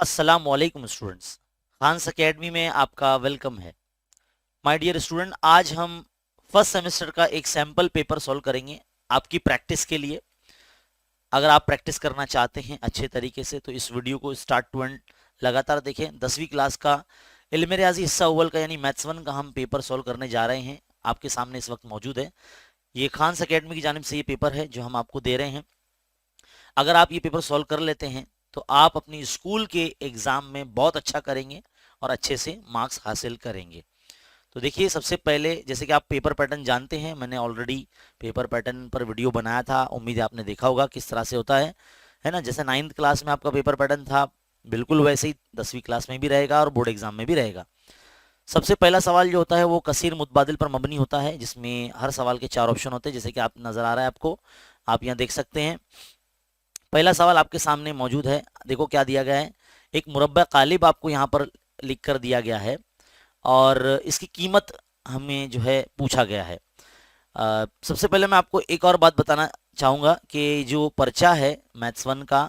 अस्सलाम वालेकुम students, Khans academy में आपका वेलकम है। माय डियर स्टूडेंट, आज हम फर्स्ट सेमेस्टर का एक सैंपल पेपर सॉल्व करेंगे आपकी प्रैक्टिस के लिए। अगर आप प्रैक्टिस करना चाहते हैं अच्छे तरीके से तो इस वीडियो को स्टार्ट टू एंड लगातार देखें। 10वीं क्लास का इल्म रियाजी हिस्सा अव्वल का यानी मैथ्स 1 का हम पेपर सॉल्व करने जा रहे हैं। आपके सामने इस वक्त मौजूद है। ये खान्स एकेडमी की जानिब से ये पेपर है जो हम आपको दे रहे हैं। अगर आप ये पेपर सॉल्व कर लेते हैं तो आप अपनी स्कूल के एग्जाम में बहुत अच्छा करेंगे और अच्छे से मार्क्स हासिल करेंगे। तो देखिए, सबसे पहले जैसे कि आप पेपर पैटर्न जानते हैं, मैंने ऑलरेडी पेपर पैटर्न पर वीडियो बनाया था, उम्मीद है आपने देखा होगा किस तरह से होता है ना। जैसे 9th क्लास में आपका पेपर पैटर्न था, बिल्कुल वैसे ही 10वीं क्लास में भी रहेगा और बोर्ड एग्जाम में भी रहेगा। सबसे पहला सवाल जो होता है वो कसीर मुतबादिल पर मबनी होता है, जिसमें हर सवाल के 4 ऑप्शन होते हैं, जैसे कि आप नजर आ रहा है आपको, आप यहाँ देख सकते हैं। पहला सवाल आपके सामने मौजूद है, देखो क्या दिया गया है। एक मुरब्बा कालिब आपको यहाँ पर लिख कर दिया गया है और इसकी कीमत हमें जो है पूछा गया है। सबसे पहले मैं आपको एक और बात बताना चाहूँगा कि जो पर्चा है मैथ्स 1 का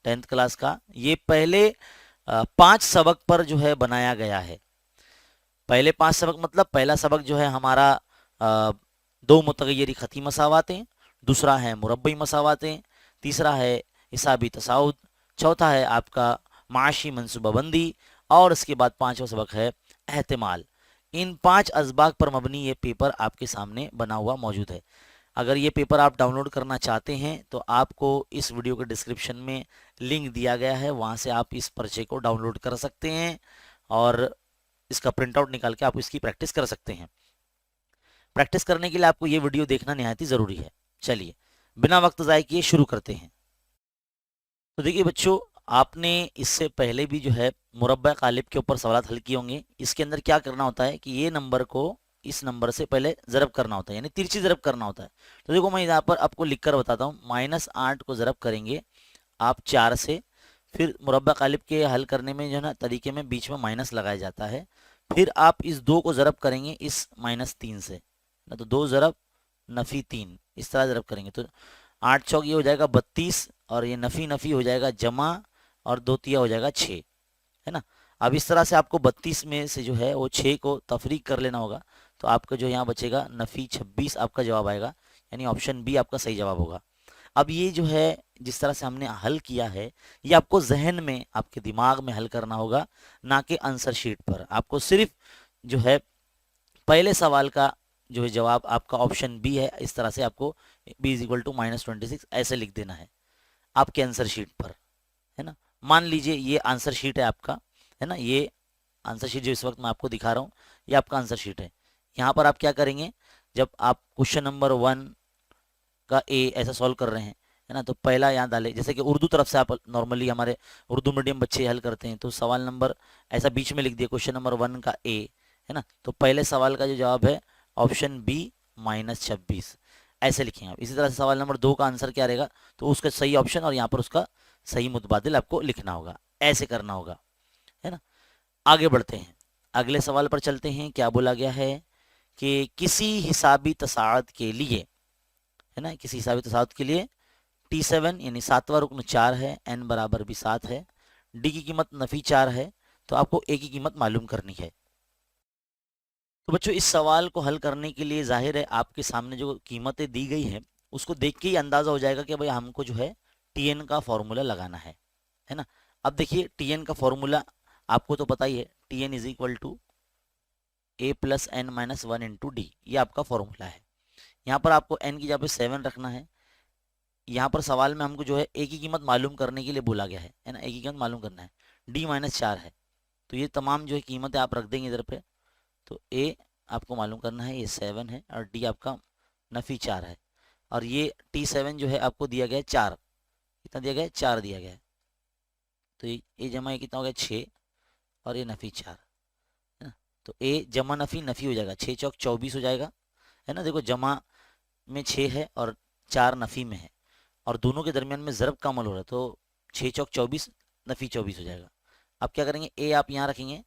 10th क्लास का, ये पहले 5 सबक पर जो है बनाया गया है। पहले 5 सबक मतलब पहला सबक जो है हमारा दो मुतगय्यरी खती मसावातें, दूसरा है मुरब्बई मसावातें, तीसरा है हिसाबी तसाउद, चौथा है आपका माशी मनसूबाबंदी और इसके बाद 5वां सबक है एहतिमाल। इन 5 असबाक पर मबनी ये पेपर आपके सामने बना हुआ मौजूद है। अगर ये पेपर आप डाउनलोड करना चाहते हैं तो आपको इस वीडियो के डिस्क्रिप्शन में लिंक दिया गया है, वहाँ से आप इस पर्चे को डाउनलोड कर सकते हैं और इसका प्रिंट आउट निकाल के आप इसकी प्रैक्टिस कर सकते हैं। प्रैक्टिस करने के लिए आपको ये वीडियो देखना निहायत ही ज़रूरी है। चलिए बिना वक्त ज़ाय किए शुरू करते हैं। तो देखिए बच्चों, आपने इससे पहले भी जो है मुरब्बा कालिब के ऊपर सवाल हल किए होंगे। इसके अंदर क्या करना होता है कि ये नंबर को इस नंबर से पहले ज़रब करना होता है, यानी तिरछी ज़रब करना होता है। तो देखो मैं यहाँ पर आपको लिख कर बताता हूँ। -8 को ज़रब करेंगे आप 4 से, फिर मुरब्बा कालिब के हल करने में जो है ना तरीके में बीच में माइनस लगाया जाता है। फिर आप इस 2 को ज़रब करेंगे इस -3 से, ना तो 2 ज़रब नफ़ी 3, इस तरह ज़रब करेंगे तो 8 चौक ये हो जाएगा 32 और ये नफ़ी नफ़ी हो जाएगा जमा और 2 तिया हो जाएगा 6, है ना। अब इस तरह से आपको 32 में से जो है वो 6 को तफरीक कर लेना होगा, तो आपका जो यहाँ बचेगा नफ़ी 26 आपका जवाब आएगा, यानी ऑप्शन बी आपका सही जवाब होगा। अब ये जो है जिस तरह से हमने हल किया है ये आपको जहन में आपके दिमाग में हल करना होगा, ना कि आंसर शीट पर। आपको सिर्फ जो है पहले सवाल का जो है जवाब आपका ऑप्शन बी है, इस तरह से आपको b इज इक्वल टू -26 ऐसे लिख देना है आपके आंसर शीट पर, है ना। मान लीजिए ये आंसर शीट है आपका, है ना। ये आंसर शीट जो इस वक्त मैं आपको दिखा रहा हूँ ये आपका आंसर शीट है। यहाँ पर आप क्या करेंगे, जब आप क्वेश्चन नंबर 1 का ए ऐसा सॉल्व कर रहे हैं, है ना, तो पहला यहाँ डाले, जैसे कि उर्दू तरफ से आप नॉर्मली हमारे उर्दू मीडियम बच्चे हल करते हैं, तो सवाल नंबर ऐसा बीच में लिख दिया क्वेश्चन नंबर 1 का ए, है ना। तो पहले सवाल का जो जवाब है ऑप्शन बी -26 ऐसे लिखेंगे आप। इसी तरह से सवाल नंबर 2 का आंसर क्या रहेगा, तो उसका सही ऑप्शन और यहाँ पर उसका सही मुतबादिल आपको लिखना होगा, ऐसे करना होगा, है ना। आगे बढ़ते हैं, अगले सवाल पर चलते हैं। क्या बोला गया है कि किसी हिसाबी तसाद के लिए, है ना, किसी हिसाबी तसाद के लिए T7 यानी 7वां रुकन 4 है, n बराबर भी 7 है, d की कीमत नफी 4 है, तो आपको a की कीमत मालूम करनी है। तो बच्चों इस सवाल को हल करने के लिए जाहिर है आपके सामने जो कीमतें दी गई हैं उसको देख के ही अंदाजा हो जाएगा कि भाई हमको जो है TN का फॉर्मूला लगाना है ना। अब देखिए TN का फॉर्मूला आपको तो पता ही है, TN is equal to a plus n minus 1 into D, ये आपका फॉर्मूला है। यहाँ पर आपको n की जगह पे 7 रखना है। यहाँ पर सवाल में हमको जो है a की कीमत मालूम करने के लिए बोला गया है ना, a की कीमत मालूम करना है। d -4 है, तो ये तमाम जो है कीमतें आप रख देंगे इधर पे। तो a आपको मालूम करना है, ये 7 है और d आपका नफी 4 है, और ये T7 जो है आपको दिया गया है 4, कितना दिया गया है 4 दिया गया है। तो ये जमा ये कितना हो गया 6 और ये नफी 4, है ना। तो a जमा नफी नफी हो जाएगा, 6 चौक 24 हो जाएगा, है ना। देखो जमा में 6 है और 4 नफी में है और दोनों के दरमियान में ज़रब का अमल हो रहा है, तो 6 चौक 24 नफी 24 हो जाएगा। अब क्या करेंगे, a आप यहाँ रखेंगे,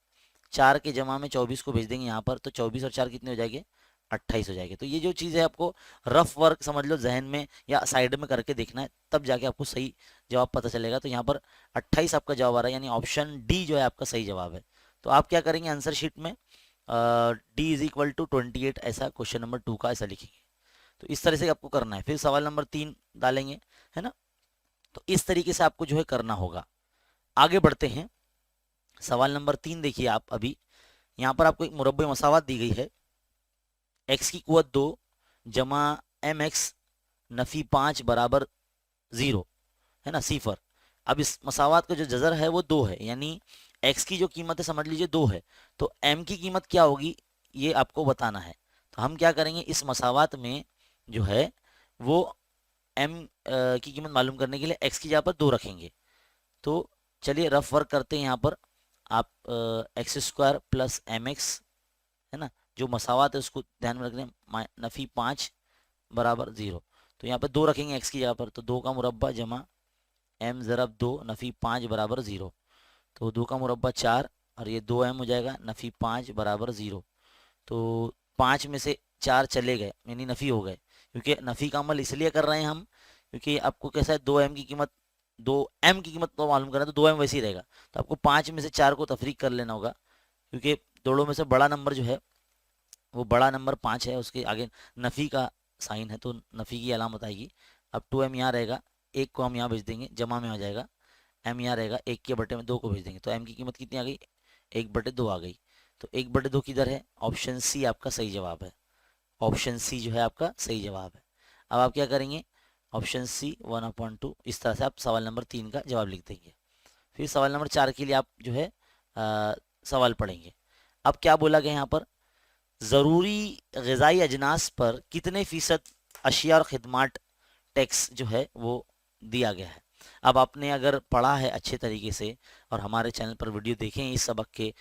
4 के जमा में 24 को भेज देंगे यहाँ पर, तो 24 और 4 कितने हो जाएंगे 28 हो जाएगी। तो ये जो चीज़ है आपको रफ वर्क समझ लो जहन में या साइड में करके देखना है, तब जाके आपको सही जवाब पता चलेगा। तो यहाँ पर 28 आपका जवाब आ रहा है, यानी ऑप्शन डी जो है आपका सही जवाब है। तो आप क्या करेंगे आंसर शीट में डी इज इक्वल टू 28 ऐसा क्वेश्चन नंबर 2 का ऐसा लिखेंगे। तो इस तरह से आपको करना है। फिर सवाल नंबर 3 डालेंगे, है ना। तो इस तरीके से आपको जो है करना होगा। आगे बढ़ते हैं। सवाल नंबर 3 देखिए आप अभी, यहाँ पर आपको एक मुरब्बे मसावत दी गई है। एक्स की कुवत 2 जमा एम एक्स नफी 5 बराबर 0, है ना, सिफर। अब इस मसावत का जो जजर है वो 2 है, यानी x की जो कीमत है समझ लीजिए 2 है, तो m की कीमत क्या होगी ये आपको बताना है। तो हम क्या करेंगे, इस मसावत में जो है वो m की कीमत मालूम करने के लिए x की जगह पर 2 रखेंगे। तो चलिए रफ वर्क करते हैं। यहाँ पर आप X square plus M X, है ना, जो मसावत है उसको ध्यान में रखना, नफी 5 बराबर 0। तो यहाँ पर 2 रखेंगे x की जगह पर, तो 2 का मुरब्बा जमा m ज़रब 2 नफ़ी 5 बराबर 0। तो 2 का मुरब्बा 4 और ये 2m हो जाएगा, नफ़ी 5 बराबर 0। तो 5 में से 4 चले गए यानी नफ़ी हो गए, क्योंकि नफ़ी का अमल इसलिए कर रहे हैं हम क्योंकि आपको कैसा है 2m की कीमत, 2m की कीमत तो मालूम करना है, तो 2m वैसे ही रहेगा। तो आपको 5 में से 4 को तफरीक कर लेना होगा, क्योंकि दोनों में से बड़ा नंबर जो है वो बड़ा नंबर 5 है, उसके आगे नफ़ी का साइन है तो नफ़ी की अलामत आएगी। अब 2m यहाँ रहेगा, एक को हम यहाँ भेज देंगे, जमा में आ जाएगा। m यहाँ रहेगा, एक के बटे में 2 को भेज देंगे, तो m की कीमत कितनी आ गई, 1/2 आ गई। तो 1/2 किधर है, ऑप्शन सी आपका सही जवाब है। ऑप्शन सी जो है आपका सही जवाब है। अब आप क्या करेंगे, ऑप्शन सी 1/2 इस तरह से आप सवाल नंबर 3 का जवाब लिख देंगे। फिर सवाल नंबर 4 के लिए आप जो है सवाल पढ़ेंगे। अब क्या बोला गया यहाँ पर, ज़रूरी ग़िज़ाई अजनास पर कितने फ़ीसद अशिया और ख़िदमत टैक्स जो है वो दिया गया है। अब आपने अगर पढ़ा है अच्छे तरीके से और हमारे चैनल पर वीडियो देखें इस सबक के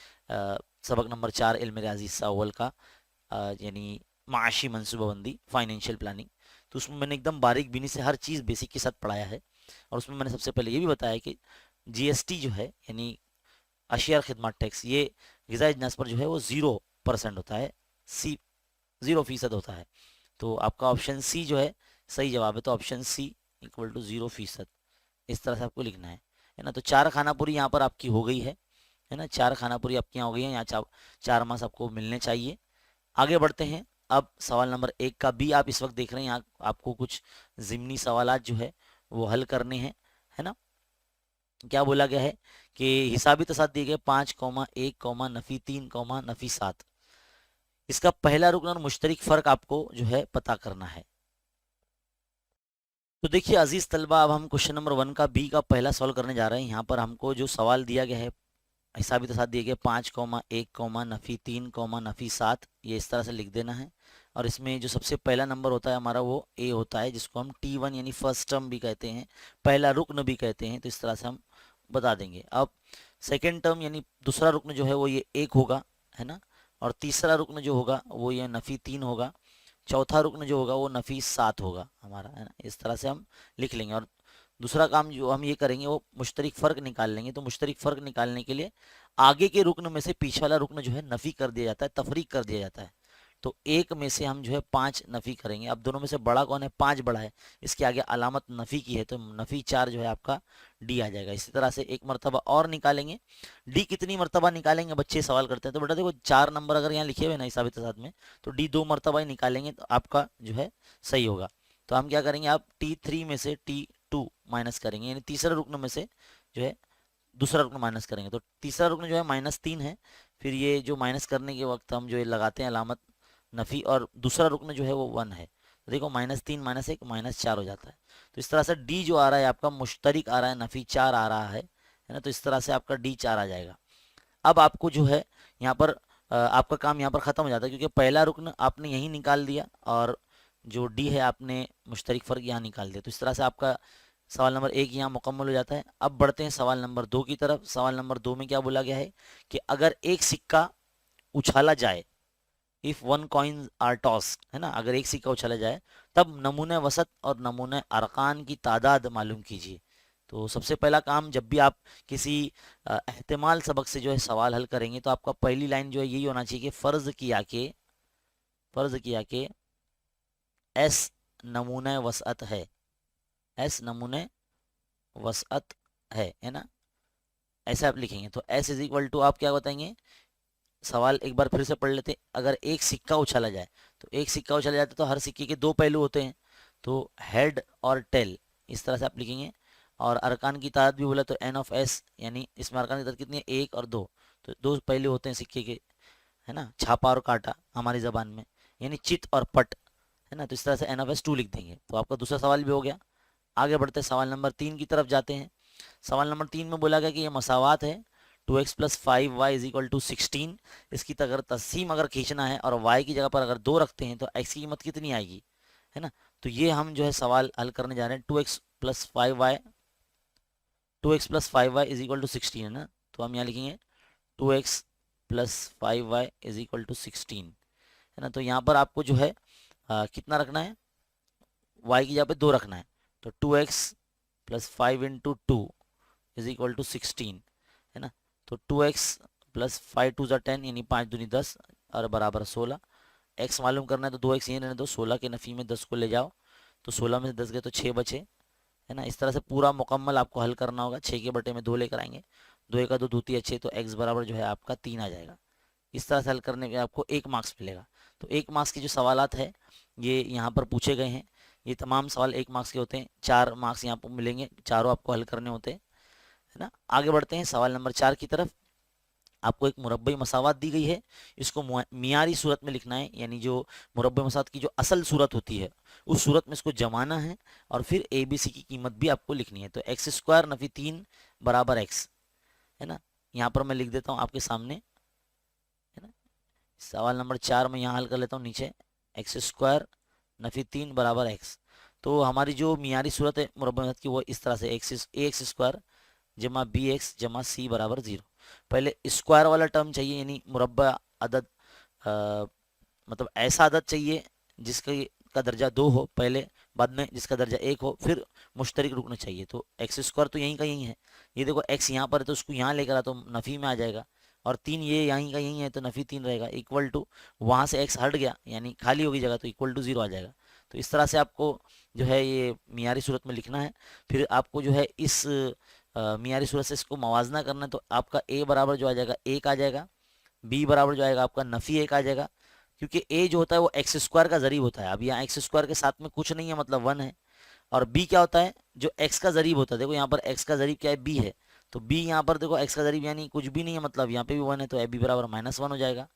सबक नंबर 4 इल्म रियाज़ी हिस्सा अव्वल का, यानी माशी मनसूबाबंदी फाइनेंशियल प्लानिंग, तो उसमें मैंने एकदम बारीक बीनी से हर चीज़ बेसिक के साथ पढ़ाया है। और उसमें मैंने सबसे पहले ये भी बताया कि जीएसटी जो है यानी अशिया और ख़िदमत टैक्स, ये ग़िज़ाई अजनास पर जो है वो 0% होता है, सी 0% होता है। तो आपका ऑप्शन सी जो है सही जवाब है। तो ऑप्शन सी इक्वल टू 0%, इस तरह से आपको लिखना है ना। तो 4 खानापुरी यहाँ पर आपकी हो गई है ना, 4 खानापुरी आपकी यहाँ हो गई है, यहाँ 4 मार्क्स आपको मिलने चाहिए। आगे बढ़ते हैं। अब सवाल नंबर 1 का भी आप इस वक्त देख रहे हैं, यहाँ आपको कुछ ज़िमनी सवालात जो है वो हल करने हैं, है ना। क्या बोला गया है कि हिसाबी तसाद दिए गए 5, 1, नफ़ी 3, नफ़ी 7। इसका पहला रुकन और मुश्तरक फ़र्क आपको जो है पता करना है। तो देखिए अजीज तलबा, अब हम क्वेश्चन नंबर 1 का बी का पहला सॉल्व करने जा रहे हैं। यहाँ पर हमको जो सवाल दिया गया है, हिसाबी तसाद दिए गए 5, 1, नफ़ी 3, नफ़ी 7, ये इस तरह से लिख देना है। और इसमें जो सबसे पहला नंबर होता है हमारा वो ए होता है, जिसको हम T1 यानी फर्स्ट टर्म भी कहते हैं, पहला रुकन भी कहते हैं। तो इस तरह से हम बता देंगे। अब सेकेंड टर्म यानी दूसरा रुकन जो है वो ये 1 होगा, है ना। और तीसरा रुकन जो होगा वो ये नफ़ी 3 होगा। चौथा रुकन जो होगा वो नफ़ी 7 होगा हमारा, है ना। इस तरह से हम लिख लेंगे। और दूसरा काम जो हम ये करेंगे वो मुश्तरक फ़र्क निकाल लेंगे। तो मुश्तरक फ़र्क निकालने के लिए आगे के रुकन में से पीछे वाला रुकन जो है नफ़ी कर दिया जाता है, तफरीक कर दिया जाता है। तो 1 में से हम जो है 5 नफ़ी करेंगे। अब दोनों में से बड़ा कौन है, 5 बड़ा है, इसके आगे अलामत नफ़ी की है, तो नफ़ी 4 जो है आपका डी आ जाएगा। इसी तरह से एक मरतबा और निकालेंगे। डी कितनी मरतबा निकालेंगे बच्चे सवाल करते हैं, तो बेटा देखो 4 नंबर अगर यहाँ लिखे हुए ना हिसाबी तसाद में, तो डी 2 मरतबा ही निकालेंगे तो आपका जो है सही होगा। तो हम क्या करेंगे, आप T3 में से T2 माइनस करेंगे, यानी तीसरे रुकन में से जो है दूसरा रुकन माइनस करेंगे। तो तीसरा रुकन जो है -3 है। फिर ये जो माइनस करने के वक्त हम जो है लगाते हैं अलामत नफ़ी, और दूसरा रुकन जो है वो 1 है। तो देखो -3 -1 -4 हो जाता है। तो इस तरह से डी जो आ रहा है आपका मुश्तरक आ रहा है, नफ़ी 4 आ रहा है ना। तो इस तरह से आपका डी 4 आ जाएगा। अब आपको जो है यहाँ पर आपका काम यहाँ पर ख़त्म हो जाता है, क्योंकि पहला रुकन आपने यहीं निकाल दिया और जो डी है आपने मुश्तरक फ़र्क यहाँ निकाल दिया। तो इस तरह से आपका सवाल नंबर 1 यहाँ मुकम्मल हो जाता है। अब बढ़ते हैं सवाल नंबर 2 की तरफ। सवाल नंबर 2 में क्या बोला गया है कि अगर एक सिक्का उछाला जाए, if one coin are tossed, है ना, अगर एक सिक्का उछाला जाए तब नमूने वसत और नमूने अरकान की तादाद मालूम कीजिए। तो सबसे पहला काम, जब भी आप किसी एहतिमाल सबक से जो है सवाल हल करेंगे, तो आपका पहली लाइन जो है यही होना चाहिए कि फर्ज किया कि एस नमूने वसअत है, एस नमूने वसअत है ना, ऐसा आप लिखेंगे। तो एस इज इक्वल टू आप क्या बताएंगे, सवाल एक बार फिर से पढ़ लेते। अगर एक सिक्का उछाला जाए, तो एक सिक्का उछाला जाता है तो हर सिक्के के दो पहलू होते हैं, तो हेड और टेल, इस तरह से आप लिखेंगे। और अरकान की तादाद भी बोला तो एन ऑफ एस, यानी इसमें अरकान की तादाद कितनी है, एक और दो, तो दो पहलू होते हैं सिक्के के, है ना, छापा और काटा हमारी जबान में, यानी चित और पट, है ना। तो इस तरह से एन ऑफ एस 2 लिख देंगे। तो आपका दूसरा सवाल भी हो गया। आगे बढ़ते सवाल नंबर 3 की तरफ जाते हैं। सवाल नंबर 3 में बोला गया कि ये मसावात है, 2x plus 5y is equal to 16। इसकी अगर तस्सीम अगर खींचना है और y की जगह पर अगर 2 रखते हैं तो x की कीमत कितनी आएगी, है ना। तो ये हम जो है सवाल हल करने जा रहे हैं। 2x plus 5y, 2x plus 5y is equal to 16, है ना। तो हम यहाँ लिखेंगे 2x plus 5y is equal to 16, है ना। तो यहाँ पर आपको जो है कितना रखना है, y की जगह पे 2 रखना है। तो 2x plus 5 into 2 is equal to 16, है ना। तो 2x प्लस 5 टू ज़ा 10, यानी 5 दूनी 10 और बराबर 16। x मालूम करना है तो 2x यहीं रहने दो, 16 के नफ़ी में 10 को ले जाओ, तो 16 में से 10 गए तो 6 बचे, है ना। इस तरह से पूरा मुकम्मल आपको हल करना होगा। 6 के बटे में 2 लेकर आएंगे, 2 का 2 दूती है 6, तो x बराबर जो है आपका 3 आ जाएगा। इस तरह से हल करने के आपको 1 मार्क्स मिलेगा। तो 1 मार्क्स के जो सवालात है ये यहाँ पर पूछे गए हैं। ये तमाम सवाल 1 मार्क्स के होते हैं। 4 मार्क्स यहाँ पर मिलेंगे, चारों आपको हल करने होते हैं, है ना। आगे बढ़ते हैं सवाल नंबर 4 की तरफ। आपको एक मुरब्बई मसावत दी गई है, इसको मियारी सूरत में लिखना है, यानी जो मुरब्बई मसावत की जो असल सूरत होती है उस सूरत में इसको जमाना है, और फिर ए बी सी की कीमत भी आपको लिखनी है। तो एक्स स्क्वायर नफी 3 बराबर एक्स, है ना। यहाँ पर मैं लिख देता हूँ आपके सामने, है ना। सवाल नंबर 4 में यहाँ हल कर लेता हूँ नीचे, एक्स स्क्वायर नफी 3 बराबर एक्स। तो हमारी जो मियारी सूरत है मुरब्बई मसावत की वो इस तरह से, एक्स स्क्वायर जमा बी एक्स जमा सी बराबर 0। पहले स्क्वायर वाला टर्म चाहिए, यानी मुरब्बा अदद, मतलब ऐसा अदद चाहिए जिसका का दर्जा 2 हो पहले, बाद में जिसका दर्जा 1 हो, फिर मुश्तरक रुकना चाहिए। तो एक्स स्क्वायर तो यहीं का यहीं है, ये देखो एक्स यहाँ पर है तो उसको यहाँ लेकर आ तो नफ़ी में आ जाएगा, और 3 ये यहीं का यहीं है तो नफ़ी 3 रहेगा, इक्वल टू वहाँ से एक्स हट गया यानी खाली होगी जगह, तो इक्वल टू 0 आ जाएगा। तो इस तरह से आपको जो है ये मियारी सूरत में लिखना है। फिर आपको जो है इस मियारी सूरत से इसको मवाजना करना है, तो आपका a बराबर जो आ जाएगा 1 आ जाएगा, b बराबर जो आएगा आपका नफ़ी 1 आ जाएगा, क्योंकि a जो होता है वो एक्स स्क्वायर का ज़रीब होता है। अब यहाँ एक्स स्क्वायर के साथ में कुछ नहीं है, मतलब 1 है। और b क्या होता है, जो x का ज़रीब होता है। देखो यहाँ पर x का ज़रीब क्या है, b है, तो b यहाँ पर देखो x का ज़रीब यानी कुछ भी नहीं है, मतलब यहाँ पे भी 1 है, तो b बराबर -1 हो जाएगा।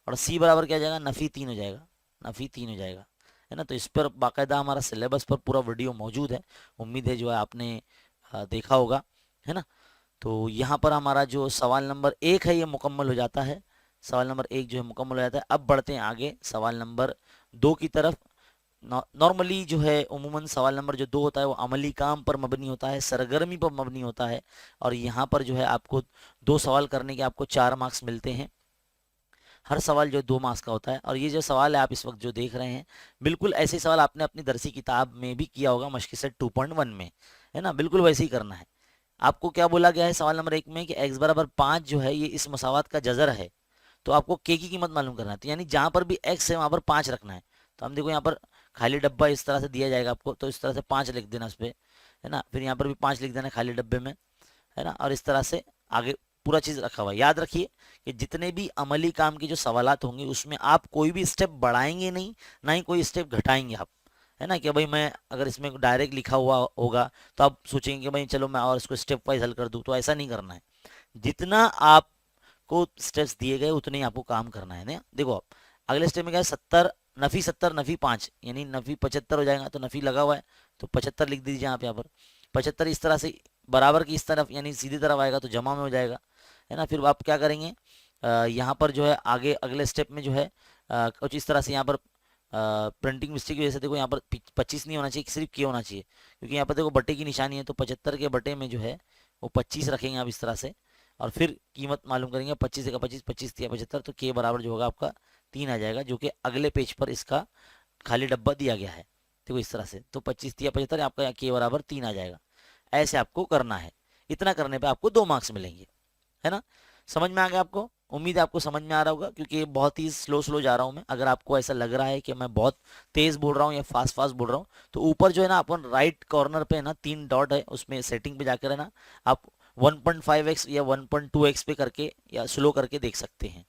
और c बराबर क्या हो जाएगा, नफ़ी 3 हो जाएगा, नफ़ी 3 हो जाएगा, है ना। तो इस पर बाकायदा हमारा सिलेबस पर पूरा वीडियो मौजूद है, उम्मीद है जो है आपने देखा होगा, है ना। तो यहाँ पर हमारा जो सवाल नंबर 1 है ये मुकम्मल हो जाता है, सवाल नंबर 1 जो है मुकम्मल हो जाता है। अब बढ़ते हैं आगे सवाल नंबर 2 की तरफ। नॉर्मली जो है उमूमन सवाल नंबर जो 2 होता है वो अमली काम पर मबनी होता है, सरगर्मी पर मबनी होता है, और यहाँ पर जो है आपको 2 सवाल करने के आपको 4 मार्क्स मिलते हैं। हर सवाल जो 2 मार्क्स का होता है। और ये जो सवाल है आप इस वक्त जो देख रहे हैं, बिल्कुल ऐसे सवाल आपने अपनी दरसी किताब में भी किया होगा मश्क सेट 2.1 में, है ना, बिल्कुल वैसे ही करना है। आपको क्या बोला गया है सवाल नंबर 1 में कि x बराबर 5 जो है ये इस मसावत का जजर है, तो आपको k की कीमत मालूम करना है। तो यानी जहां पर भी x है वहां पर 5 रखना है। तो हम देखो यहाँ पर खाली डब्बा इस तरह से दिया जाएगा आपको, तो इस तरह से 5 लिख देना इस पे, है ना। फिर यहाँ पर भी 5 लिख देना खाली डब्बे में, है ना। और इस तरह से आगे पूरा चीज रखा हुआ है। याद रखिए कि जितने भी अमली काम के जो सवालात होंगे उसमें आप कोई भी स्टेप बढ़ाएंगे नहीं, ना ही कोई स्टेप घटाएंगे आप, है ना। कि भाई मैं अगर इसमें डायरेक्ट लिखा हुआ होगा तो आप सोचेंगे कि भाई चलो मैं और इसको स्टेप वाइज हल कर दूं, तो ऐसा नहीं करना है। जितना आपको स्टेप्स दिए गए उतने ही आपको काम करना है ना। देखो आप अगले स्टेप में क्या है, 70 नफी 5 यानी नफी 75 हो जाएगा, तो नफी लगा हुआ है तो 75 लिख दीजिए आप यहाँ पर। 75 इस तरह से बराबर की इस तरफ यानी सीधी तरफ आएगा तो जमा में हो जाएगा, है ना। फिर आप क्या करेंगे, यहाँ पर जो है आगे अगले स्टेप में जो है कुछ इस तरह से यहाँ पर प्रिंटिंग मिस्टेक की वजह से देखो यहाँ पर 25 नहीं होना चाहिए, सिर्फ के होना चाहिए, क्योंकि यहाँ पर देखो बटे की निशानी है, तो 75 के बटे में जो है वो 25 रखेंगे आप इस तरह से, और फिर कीमत मालूम करेंगे 25 का 25, 25 या 75, तो के बराबर जो होगा आपका 3 आ जाएगा, जो कि अगले पेज पर इसका खाली डब्बा दिया गया है। देखो इस तरह से, तो 25 या 75 आपका के बराबर 3 आ जाएगा। ऐसे आपको करना है। इतना करने पे आपको 2 मार्क्स मिलेंगे, है ना। समझ में आ गया आपको? उम्मीद है आपको समझ में आ रहा होगा, क्योंकि ये बहुत ही स्लो स्लो जा रहा हूँ मैं। अगर आपको ऐसा लग रहा है कि मैं बहुत तेज बोल रहा हूँ या फास्ट फास्ट बोल रहा हूँ, तो ऊपर जो है ना अपन राइट कॉर्नर पे है ना 3 डॉट है, उसमें सेटिंग पे जाकर है ना आप 1.5x या 1.2x पे करके या स्लो करके देख सकते हैं।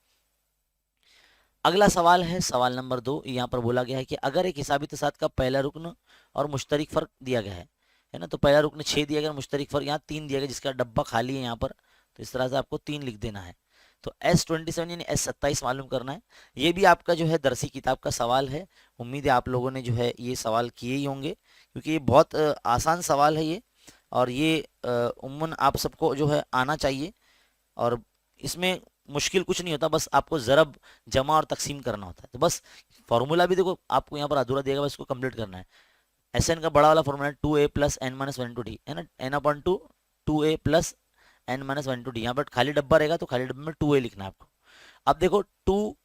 अगला सवाल है सवाल नंबर 2। यहाँ पर बोला गया है कि अगर एक हिसाबी तसाद का पहला रुकन और मुश्तरिक फर्क दिया गया है ना, तो पहला रुकन 6 दिया गया, मुश्तरिक फर्क यहाँ 3 दिया गया, जिसका डब्बा खाली है यहाँ पर, तो इस तरह से आपको 3 लिख देना है। तो S27 यानी S27 मालूम करना है। ये भी आपका जो है दरसी किताब का सवाल है। उम्मीद है आप लोगों ने जो है ये सवाल किए ही होंगे, क्योंकि ये बहुत आसान सवाल है ये, और ये उम्मन आप सबको जो है आना चाहिए। और इसमें मुश्किल कुछ नहीं होता, बस आपको ज़रब जमा और तकसीम करना होता है। तो बस फॉर्मूला भी देखो आपको यहाँ पर अधूरा देगा, बस इसको कंप्लीट करना है। एस एन का बड़ा वाला फॉर्मूला है 2a plus N minus one two D, है ना, N upon two 2a plus N minus one two D. यहाँ पर खाली डब्बा रहेगा तो खाली डब्बे में 2a लिखना है आपको। अब देखो 2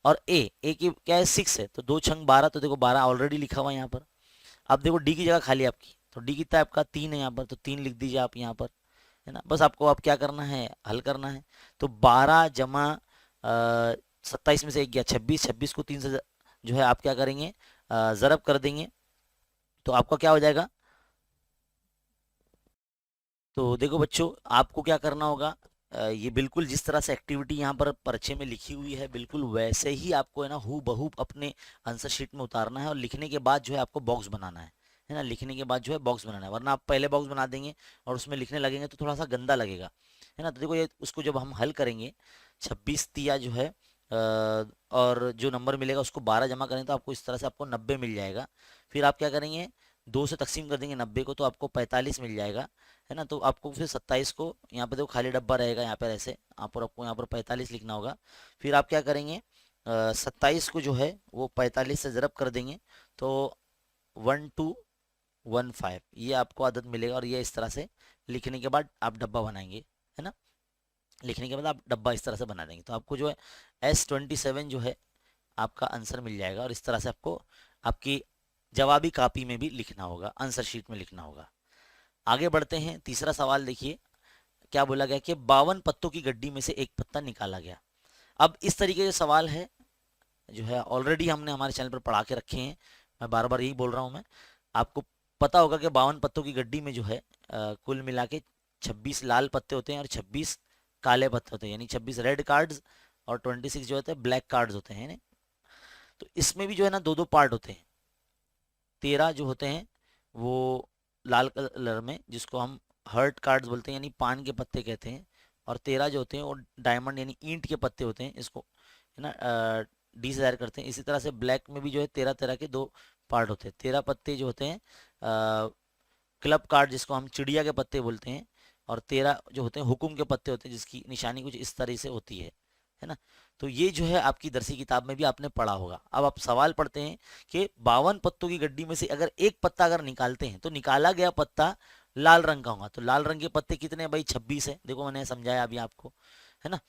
और ए की क्या है 6 है, तो 2 छंग 12, तो देखो 12 ऑलरेडी लिखा हुआ है यहाँ पर। अब देखो डी की जगह खाली है आपकी, तो डी कितना है आपका 3 है यहाँ पर, तो 3 लिख दीजिए आप यहाँ पर, है ना। बस आपको अब क्या करना है, हल करना है। तो 12 जमा 27 में से 1 गया 26, 26 को 3 से जो है आप क्या करेंगे, ज़रब कर देंगे, तो आपका क्या हो जाएगा। तो देखो बच्चों, आपको क्या करना होगा, ये बिल्कुल जिस तरह से एक्टिविटी यहाँ पर पर्चे में लिखी हुई है, बिल्कुल वैसे ही आपको है ना हू बहू अपने आंसर शीट में उतारना है, और लिखने के बाद जो है आपको बॉक्स बनाना है ना, लिखने के बाद जो है बॉक्स बनाना है, वरना आप पहले बॉक्स बना देंगे और उसमें लिखने लगेंगे तो थोड़ा सा गंदा लगेगा, है ना। तो देखो ये उसको जब हम हल करेंगे, 26 तिया जो है और जो नंबर मिलेगा उसको 12 जमा करेंगे तो आपको इस तरह से आपको 90 मिल जाएगा। फिर आप क्या करेंगे, 2 से तकसीम कर देंगे 90 को, तो आपको 45 मिल जाएगा, है ना। तो आपको फिर 27 को यहाँ पे देखो खाली डब्बा रहेगा यहाँ पर ऐसे, आप और आपको यहाँ पर 45 लिखना होगा। फिर आप क्या करेंगे, 27 को जो है वो 45 से ज़रब कर देंगे, तो 1215 ये आपको आदत मिलेगा, और ये इस तरह से लिखने के बाद आप डब्बा बनाएंगे, है ना। लिखने के बाद आप डब्बा इस तरह से बना देंगे, तो आपको जो है S27 जो है आपका आंसर मिल जाएगा, और इस तरह से आपको आपकी जवाबी कापी में भी लिखना होगा, आंसर शीट में लिखना होगा। आगे बढ़ते हैं, तीसरा सवाल देखिए क्या बोला गया कि 52 पत्तों की गड्डी में से एक पत्ता निकाला गया। अब इस तरीके के सवाल है जो है ऑलरेडी हमने हमारे चैनल पर पढ़ा के रखे हैं, मैं बार बार यही बोल रहा हूँ मैं। आपको पता होगा कि 52 पत्तों की गड्डी में जो है कुल मिला के 26 लाल पत्ते होते हैं और 26 काले पत्ते होते हैं, यानी 26 रेड कार्ड्स और 26 जो होते हैं ब्लैक कार्ड्स होते हैं, तो इसमें भी जो है ना दो दो पार्ट होते हैं। 13 जो होते हैं वो लाल कलर में, जिसको हम हर्ट कार्ड्स बोलते हैं, यानी पान के पत्ते कहते हैं, और 13 जो होते हैं वो डायमंड यानी ईंट के पत्ते होते हैं, इसको है ना डी से जाहिर करते हैं। इसी तरह से ब्लैक में भी जो है 13 तरह के दो पार्ट होते हैं। 13 पत्ते जो होते हैं क्लब कार्ड, जिसको हम चिड़िया के पत्ते बोलते हैं, और 13 जो होते हैं हुकुम के पत्ते होते हैं, जिसकी निशानी कुछ इस तरह से होती है ना। तो ये जो है आपकी दरसी किताब में भी आपने पढ़ा होगा। अब आप सवाल पढ़ते हैं कि 52 पत्तों की गड्डी में से अगर एक पत्ता अगर निकालते हैं तो निकाला गया पत्ता लाल रंग का होगा। तो लाल रंग के पत्ते कितने हैं भाई, 26 है, देखो मैंने समझाया अभी आपको, है ना।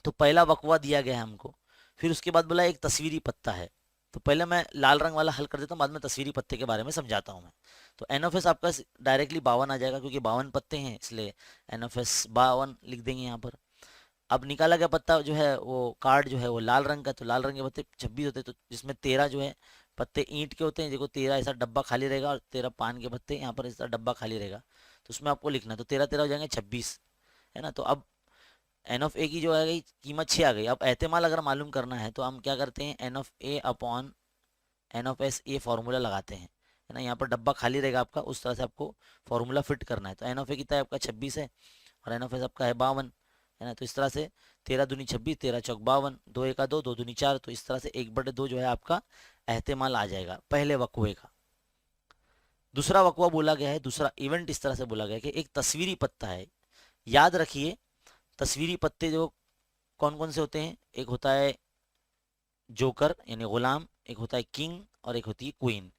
तो पहला वकवा दिया गया है हमको। फिर उसके बाद बोला एक तस्वीरी पत्ता है, तो पहले मैं लाल रंग वाला हल कर देता हूँ, बाद में तस्वीरी पत्ते के बारे में समझाता हूँ मैं। तो एन ऑफ एस आपका डायरेक्टली 52 आ जाएगा, क्योंकि 52 पत्ते हैं इसलिए एन ऑफ एस 52 लिख देंगे यहाँ पर। अब निकाला गया पत्ता जो है वो कार्ड जो है वो लाल रंग का, तो लाल रंग के पत्ते 26 होते हैं, तो जिसमें 13 जो है पत्ते ईंट के होते हैं, देखो 13 ऐसा डब्बा खाली रहेगा, और 13 पान के पत्ते यहाँ पर ऐसा डब्बा खाली रहेगा, तो उसमें आपको लिखना है। तो 13 13 हो जाएंगे 26, है ना। तो अब एन ऑफ ए की जो है कीमत 6 आ गई। अब एहतेमाल अगर मालूम करना है तो हम क्या करते हैं, N of A upon N of S ये फॉर्मूला लगाते हैं, है ना। यहाँ पर डब्बा खाली रहेगा आपका, उस तरह से आपको फॉर्मूला फिट करना है। तो एन ऑफ ए कितना है आपका 26 है, और एन ऑफ एस आपका है 52, है ना। तो इस तरह से 13 दूनी 26, 13 चौक 52, 2 एका 2, 2 दूनी 4, तो इस तरह से 1/2 जो है आपका एहतेमाल आ जाएगा पहले वकवे का। दूसरा वकवा बोला गया है, दूसरा इवेंट इस तरह से बोला गया है कि एक तस्वीरी पत्ता है। याद रखिए तस्वीरी पत्ते जो कौन कौन से होते हैं, एक होता है जोकर यानी गुलाम, एक होता है किंग, और एक होती है क्वीन।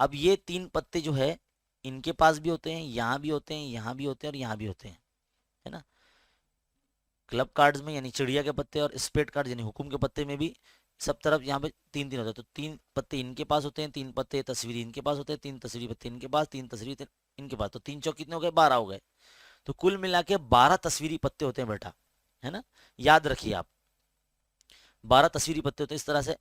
अब ये 3 पत्ते जो है इनके पास भी होते हैं, यहाँ भी होते हैं, यहाँ भी होते हैं, और यहाँ भी होते हैं, है ना। क्लब कार्ड्स में यानी चिड़िया के पत्ते, और स्पेड कार्ड यानी हुकुम के पत्ते में भी सब तरफ यहाँ पे 3 3 होते हैं। तो 3 पत्ते इनके पास होते हैं, 3 पत्ते तस्वीरी इनके पास होते हैं, 3 तस्वीरी पत्ते इनके पास, 3 तस्वीरी इनके पास। तो 3 चौक कितने हो गए, 12 हो गए। तो कुल मिला के 12 तस्वीरी पत्ते होते हैं बेटा, है ना, याद रखिए आप 12 तस्वीरी पत्ते होते हैं। इस तरह से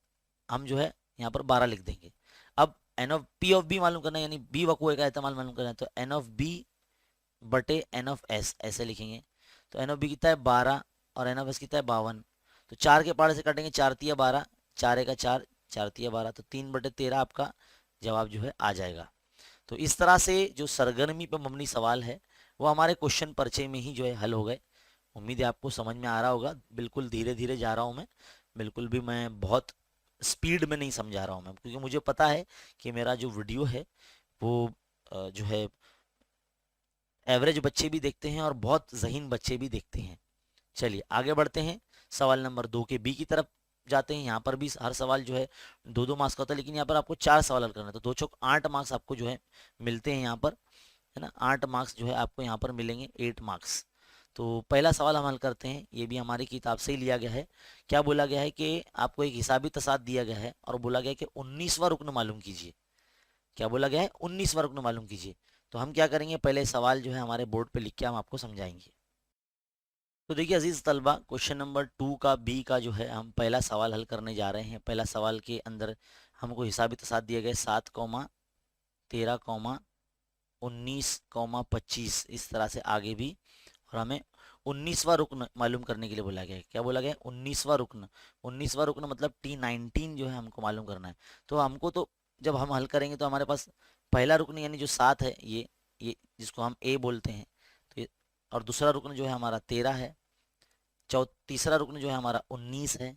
हम जो है यहाँ पर 12 लिख देंगे। अब N of P of B मालूम करना है, यानी बी वकुए का एहतमाल मालूम करना है, तो एन ऑफ बी बटे एन ऑफ एस ऐसे लिखेंगे। तो एन ऑफ बी कितना है 12 और एन ऑफ एस कितना है 52। तो 4 के पहाड़े से काटेंगे, 4 तिया 12, 4 एका 4, 4 तिया 12, तो 3/13 आपका जवाब जो है आ जाएगा। तो इस तरह से जो सरगर्मी पर मबनी सवाल है वो हमारे क्वेश्चन पर्चे में ही जो है हल हो गए। उम्मीद है आपको समझ में आ रहा होगा। बिल्कुल धीरे धीरे जा रहा हूँ मैं, बिल्कुल भी मैं बहुत स्पीड में नहीं समझा रहा हूँ मैं, क्योंकि मुझे पता है कि मेरा जो वीडियो है वो जो है एवरेज बच्चे भी देखते हैं और बहुत ज़हीन बच्चे भी देखते हैं। चलिए आगे बढ़ते हैं, सवाल नंबर 2 के बी की तरफ जाते हैं। यहाँ पर भी हर सवाल जो है 2-2 मार्क्स का होता है, लेकिन यहाँ पर आपको 4 सवाल हल करना है, तो 2 चौक 8 मार्क्स आपको जो है मिलते हैं यहाँ पर, है ना। 8 मार्क्स जो है आपको यहाँ पर मिलेंगे, 8 मार्क्स। तो पहला सवाल हम हल करते हैं, ये भी हमारी किताब से ही लिया गया है। क्या बोला गया है कि आपको एक हिसाबी तसाद दिया गया है और बोला गया है कि 19वां रुकन मालूम कीजिए। क्या बोला गया है 19वां रुकन मालूम कीजिए। तो हम क्या करेंगे, पहले सवाल जो है हमारे बोर्ड पे लिख के हम आपको समझाएंगे। तो देखिए अजीज तलबा, क्वेश्चन नंबर 2 का बी का जो है हम पहला सवाल हल करने जा रहे हैं। पहला सवाल के अंदर हमको हिसाबी तसाद दिए गए 7, 13, 19, 25, इस तरह से आगे भी, और हमें 19वां रुकन मालूम करने के लिए बोला गया है। क्या बोला गया है 19वां रुकन। 19वां रुकन मतलब T19 जो है हमको मालूम करना है। तो हमको तो जब हम हल करेंगे तो हमारे पास पहला रुकन यानी जो 7 है, ये जिसको हम ए बोलते हैं, तो ये, और दूसरा रुकन जो है हमारा 13 है, तीसरा रुकन जो है हमारा 19 है,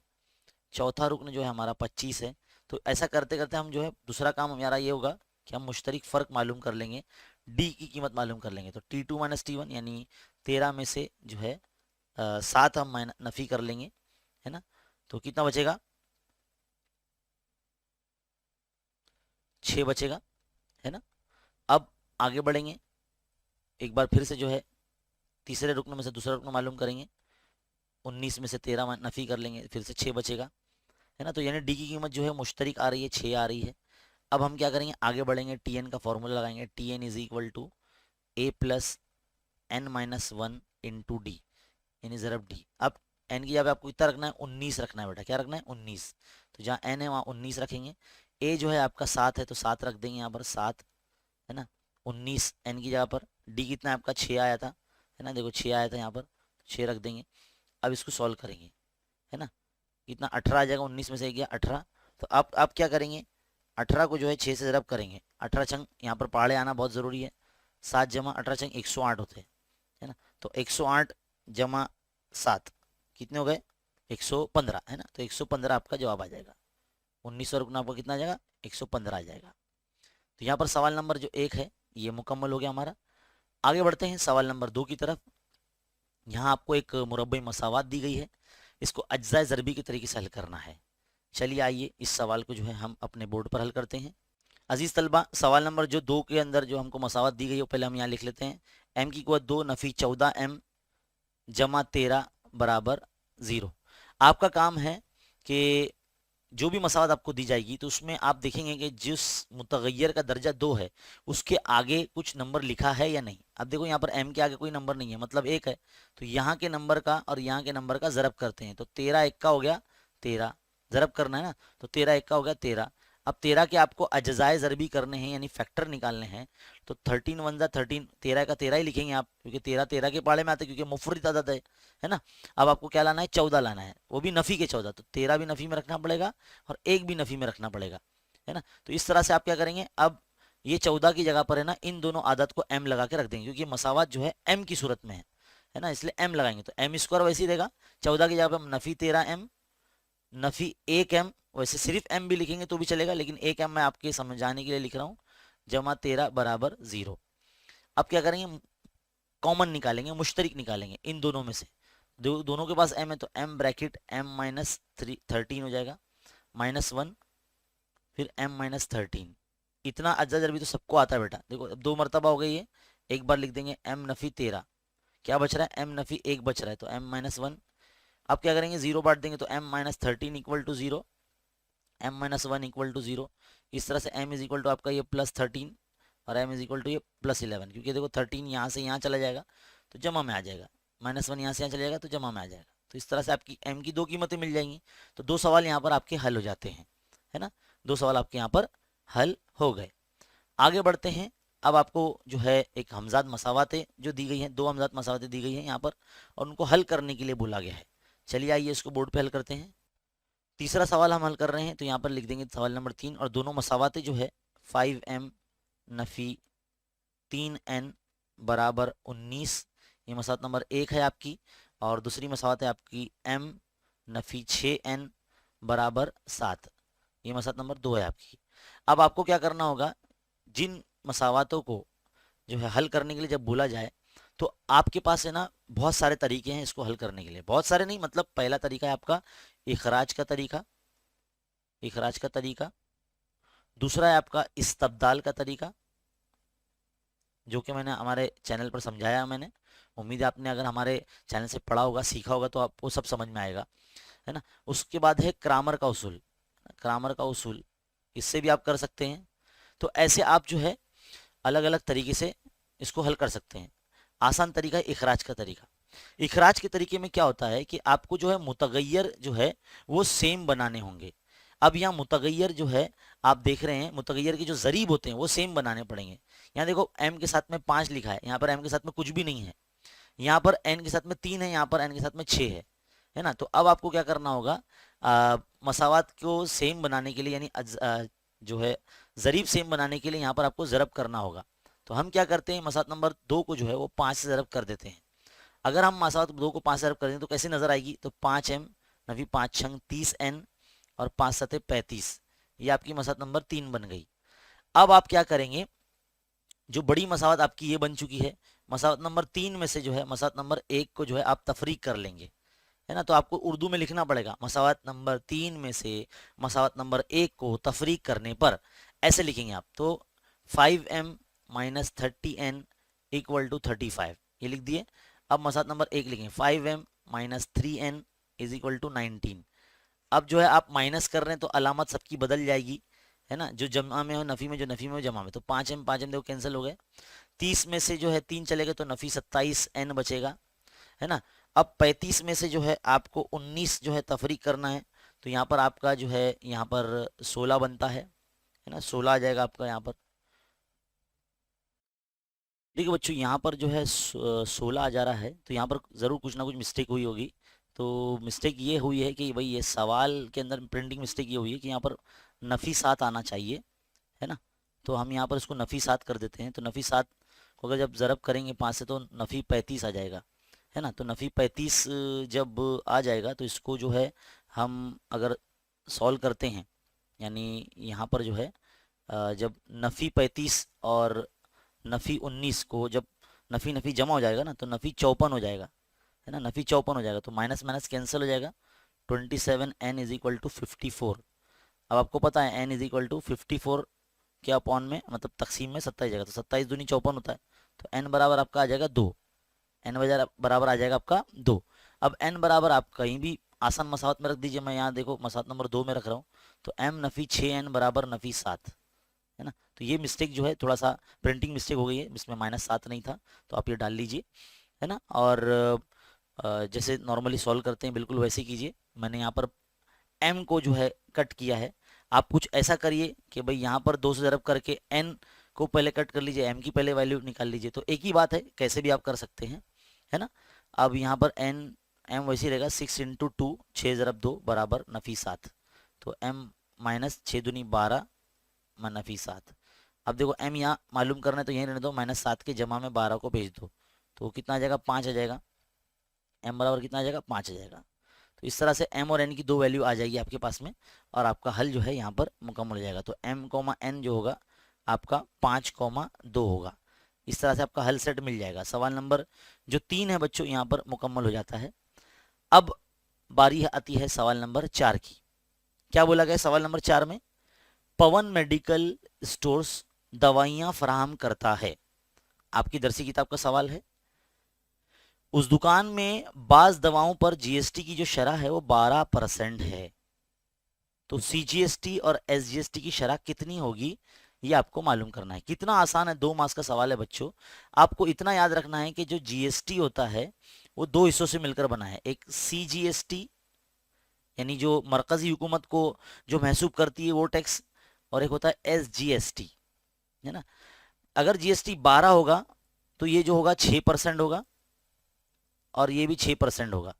चौथा रुकन जो है हमारा 25 है। तो ऐसा करते करते हम जो है दूसरा काम हमारा ये होगा कि हम मुश्तरिक फ़र्क मालूम कर लेंगे, डी की कीमत मालूम कर लेंगे। तो T2 माइनस T1 यानी 13 में से जो है 7 हम नफ़ी कर लेंगे, है ना। तो कितना बचेगा, 6 बचेगा, है ना। अब आगे बढ़ेंगे, एक बार फिर से जो है तीसरे रुकन में से दूसरा रुकन मालूम करेंगे, 19 में से 13 नफ़ी कर लेंगे, फिर से 6 बचेगा, है ना। तो यानी डी की कीमत जो है मुश्तरिक आ रही है, 6 आ रही है। अब हम क्या करेंगे, आगे बढ़ेंगे, टी एन का फॉर्मूला लगाएंगे, T N is equal to A plus N minus one into D, यानी ज़रब डी। अब एन की जगह आपको इतना रखना है, 19 रखना है बेटा। क्या रखना है 19, तो जहाँ एन है वहाँ 19 रखेंगे। ए जो है आपका 7 है तो 7 रख देंगे यहाँ पर, 7, है ना। 19 एन की जगह पर, डी कितना है आपका 6 आया था, है ना, देखो 6 आया था यहाँ पर, 6 रख देंगे। अब इसको सॉल्व करेंगे, है ना, कितना 18 आ जाएगा, 19 में से गया 18। तो अब आप क्या करेंगे, 18 को जो है 6 से ज़रब करेंगे। 18 छंग यहाँ पर पहाड़े आना बहुत ज़रूरी है, 7 जमा 18 छंग 108 होते हैं, है ना। तो 108 जमा 7 कितने हो गए 115, है ना। तो 115 आपका जवाब आ जाएगा। 1900 रुकना आपका कितना आ जाएगा 115 आ जाएगा। तो यहाँ पर सवाल नंबर जो 1 है ये मुकम्मल हो गया हमारा। आगे बढ़ते हैं सवाल नंबर 2 की तरफ। यहाँ आपको एक मुरब्बई मसावात दी गई है, इसको अज्जा ज़रबी के तरीके से हल करना है। चलिए आइए इस सवाल को जो है हम अपने बोर्ड पर हल करते हैं। अजीज़ तलबा, सवाल नंबर जो 2 के अंदर जो हमको मसावत दी गई है वो पहले हम यहाँ लिख लेते हैं। m की कुव्वत 2 नफ़ी 14m जमा 13 बराबर 0। आपका काम है कि जो भी मसावत आपको दी जाएगी तो उसमें आप देखेंगे कि जिस मुतगैर का दर्जा 2 है उसके आगे कुछ नंबर लिखा है या नहीं। अब देखो यहाँ पर m के आगे कोई नंबर नहीं है, मतलब 1 है, तो यहाँ के नंबर का और यहाँ के नंबर का ज़रब करते हैं। तो 13 1 का हो गया 13, ज़रब करना है ना, तो 13 1 का हो गया 13। अब 13 के आपको अज्जाए ज़रबी करने हैं यानी फैक्टर निकालने हैं, तो 13 1 जा 13, 13 का 13 ही लिखेंगे आप, क्योंकि 13 13 के पाड़े में आते हैं, क्योंकि मुफरद अदद है ना। अब आपको क्या लाना है 14 लाना है, वो भी नफ़ी के 14, तो 13 भी नफ़ी में रखना पड़ेगा और 1 भी नफ़ी में रखना पड़ेगा, है ना। तो इस तरह से आप क्या करेंगे, अब ये 14 की जगह पर है ना इन दोनों आदत को m लगा के रख देंगे, क्योंकि मसावत जो है m की सूरत में है ना, इसलिए m लगाएंगे। तो m स्क्वायर वैसे ही देगा, 14 की जगह पर हम नफ़ी 13m नफ़ी 1m, वैसे सिर्फ m भी लिखेंगे तो भी चलेगा, लेकिन 1m मैं आपके समझाने के लिए लिख रहा हूँ, जमा 13 बराबर 0। अब क्या करेंगे, कॉमन निकालेंगे, मुश्तरिक निकालेंगे इन दोनों में से। दोनों के पास m है तो m ब्रैकेट m माइनस 13 हो जाएगा, -1 फिर m माइनस 13। इतना अज्जा जरबी तो सबको आता है बेटा। देखो अब 2 मरतबा हो गई है, एक बार लिख देंगे m नफ़ी 13, क्या बच रहा है m नफ़ी 1 बच रहा है, तो m माइनस 1। अब क्या करेंगे 0 बांट देंगे तो m minus 13 equal to 0, m minus 1 equal to 0। इस तरह से m इज इक्वल टू आपका ये +13 और m इज इक्वल टू ये +11, क्योंकि देखो 13 यहाँ से यहाँ चला जाएगा तो जमा में आ जाएगा, -1 यहाँ से यहाँ चला जाएगा तो जमा में आ जाएगा। तो इस तरह से आपकी m की 2 कीमतें मिल जाएंगी। तो 2 सवाल यहाँ पर आपके हल हो जाते हैं, है ना। 2 सवाल आपके यहाँ पर हल हो गए। आगे बढ़ते हैं। अब आपको जो है एक हमजाद मसावातें जो दी गई हैं, 2 हमजाद मसावातें दी गई हैं यहाँ पर, और उनको हल करने के लिए बोला गया है। चलिए आइए इसको बोर्ड पे हल करते हैं। तीसरा सवाल हम हल कर रहे हैं, तो यहाँ पर लिख देंगे सवाल नंबर 3, और दोनों मसावातें जो है 5m नफी 3n बराबर 19, ये मसावत नंबर 1 है आपकी। और दूसरी मसावत है आपकी m नफी 6n बराबर 7, ये मसावत नंबर 2 है आपकी। अब आपको क्या करना होगा, जिन मसावातों को जो है हल करने के लिए जब बोला जाए, तो आपके पास है ना बहुत सारे तरीके हैं इसको हल करने के लिए। बहुत सारे नहीं, मतलब पहला तरीका है आपका इखराज का तरीका, इखराज का तरीका। दूसरा है आपका इस्तब्दाल का तरीका, जो कि मैंने हमारे चैनल पर समझाया मैंने। उम्मीद है आपने अगर हमारे चैनल से पढ़ा होगा, सीखा होगा, तो आपको सब समझ में आएगा, है ना। उसके बाद है क्रामर का उसूल, क्रामर का उसूल, इससे भी आप कर सकते हैं। तो ऐसे आप जो है अलग अलग तरीके से इसको हल कर सकते हैं। आसान तरीका है इखराज का तरीका। इखराज के तरीके में क्या होता है कि आपको जो है मुतगैयर जो है वो सेम बनाने होंगे। अब यहाँ मुतगैयर जो है आप देख रहे हैं, मुतगैयर के जो जरीब होते हैं वो सेम बनाने पड़ेंगे। यहाँ देखो m के साथ में 5 लिखा है, यहाँ पर m के साथ में कुछ भी नहीं है। यहाँ पर n के साथ में 3 है, यहाँ पर n के साथ में 6 है ना। तो अब आपको क्या करना होगा, मसावात को सेम बनाने के लिए, यानी जो है जरीब सेम बनाने के लिए यहाँ पर आपको ज़रब करना होगा। तो हम क्या करते हैं, मसावत नंबर 2 को जो है वो 5 से ज़रब कर देते हैं। अगर हम मसावत 2 को 5 से ज़रब कर दें तो कैसे नजर आएगी, तो 5m नफी 5 छंग 30n और 5 सते 35, ये आपकी मसावत नंबर 3 बन गई। अब आप क्या करेंगे, जो बड़ी मसावत आपकी ये बन चुकी है, मसावत नंबर 3 में से जो है मसावत नंबर 1 को जो है आप तफरीक कर लेंगे, है ना। तो आपको उर्दू में लिखना पड़ेगा, मसावत नंबर 3 में से मसावत नंबर 1 को तफरीक करने पर ऐसे लिखेंगे आप। तो 5m minus 30n equal to 35, ये लिख दिए। अब मसावत नंबर 1 लिखेंगे 5m minus 3n is equal to 19। अब जो है आप माइनस कर रहे हैं तो अलामत सबकी बदल जाएगी, है ना। जो जमा में हो नफ़ी में, जो नफ़ी में हो जमा में। तो 5m 5m देखो कैंसिल हो गए। 30 में से जो है 3 चलेगा तो नफ़ी 27n बचेगा, है ना। अब 35 में से जो है आपको 19 जो है तफरीक करना है, तो यहाँ पर आपका जो है यहाँ पर 16 बनता है ना। 16 आ जाएगा आपका यहाँ पर। देखिए बच्चों यहाँ पर जो है 16 आ जा रहा है, तो यहाँ पर ज़रूर कुछ ना कुछ मिस्टेक हुई होगी। तो मिस्टेक ये हुई है कि भाई ये सवाल के अंदर प्रिंटिंग मिस्टेक ये हुई है कि यहाँ पर नफ़ी 7 आना चाहिए, है ना। तो हम यहाँ पर इसको नफ़ी 7 कर देते हैं। तो नफ़ी 7 को अगर जब ज़रब करेंगे 5 से तो नफ़ी 35 आ जाएगा, है ना। तो नफ़ी 35 जब आ जाएगा तो इसको जो है हम अगर सॉल्व करते हैं, यानी यहाँ पर जो है जब नफ़ी 35 और नफ़ी 19 को जब नफ़ी नफ़ी जमा हो जाएगा ना, तो नफ़ी 54 हो जाएगा, है ना। नफ़ी 54 हो जाएगा तो माइनस माइनस कैंसिल हो जाएगा। 27n is equal to 54। अब आपको पता है n इज इक्वल टू 54 के अपॉन में, मतलब तकसीम में 27 जाएगा, तो 27 दूनी 54 होता है। तो n बराबर आपका आ जाएगा 2, n बराबर आ जाएगा आपका 2। अब n बराबर आप कहीं भी आसान मसावत में रख दीजिए। मैं यहाँ देखो मसावत नंबर 2 में रख रहा हूँ, तो m नफ़ी 6n बराबर नफ़ी 7, है ना। तो ये मिस्टेक जो है थोड़ा सा प्रिंटिंग मिस्टेक हो गई है, इसमें -7 नहीं था, तो आप ये डाल लीजिए, है ना। और जैसे नॉर्मली सॉल्व करते हैं बिल्कुल वैसे कीजिए। मैंने यहाँ पर m को जो है कट किया है। आप कुछ ऐसा करिए कि भाई यहाँ पर 2 से ज़रब करके n को पहले कट कर लीजिए, m की पहले वैल्यू निकाल लीजिए, तो एक ही बात है, कैसे भी आप कर सकते हैं, है ना। अब यहाँ पर m वैसे ही रहेगा 6 इंटू 2, 6 ज़रब 2 बराबर नफ़ी 7। तो m माइनस 6 दूनी 12 नफ़ी 7। अब देखो m यहाँ मालूम करना है तो यहीं रहने दो, -7 के जमा में 12 को भेज दो, तो कितना आ जाएगा, 5 आ जाएगा। m बराबर कितना आ जाएगा, 5 आ जाएगा। तो इस तरह से m और n की 2 वैल्यू आ जाएगी आपके पास में, और आपका हल जो है यहाँ पर मुकम्मल हो जाएगा। तो m, n जो होगा आपका 5,2 होगा। इस तरह से आपका हल सेट मिल जाएगा। सवाल नंबर जो 3 है बच्चों यहाँ पर मुकम्मल हो जाता है। अब बारी आती है सवाल नंबर 4 की। क्या बोला गया सवाल नंबर 4 में, पवन मेडिकल स्टोर्स दवाइयाँ फराहम करता है। आपकी दरसी किताब का सवाल है। उस दुकान में बाज दवाओं पर जीएसटी की जो शरह है वो 12% है, तो सीजीएसटी और एसजीएसटी की शरह कितनी होगी, ये आपको मालूम करना है। कितना आसान है, 2 मार्क्स का सवाल है बच्चों। आपको इतना याद रखना है कि जो जीएसटी होता है वो दो हिस्सों से मिलकर बना है। एक CGST यानी जो मरकजी हुकूमत को जो महसूब करती है वो टैक्स, और एक होता है SGST, है ना। अगर GST 12 होगा तो ये जो होगा 6% होगा, और ये भी 6% होगा।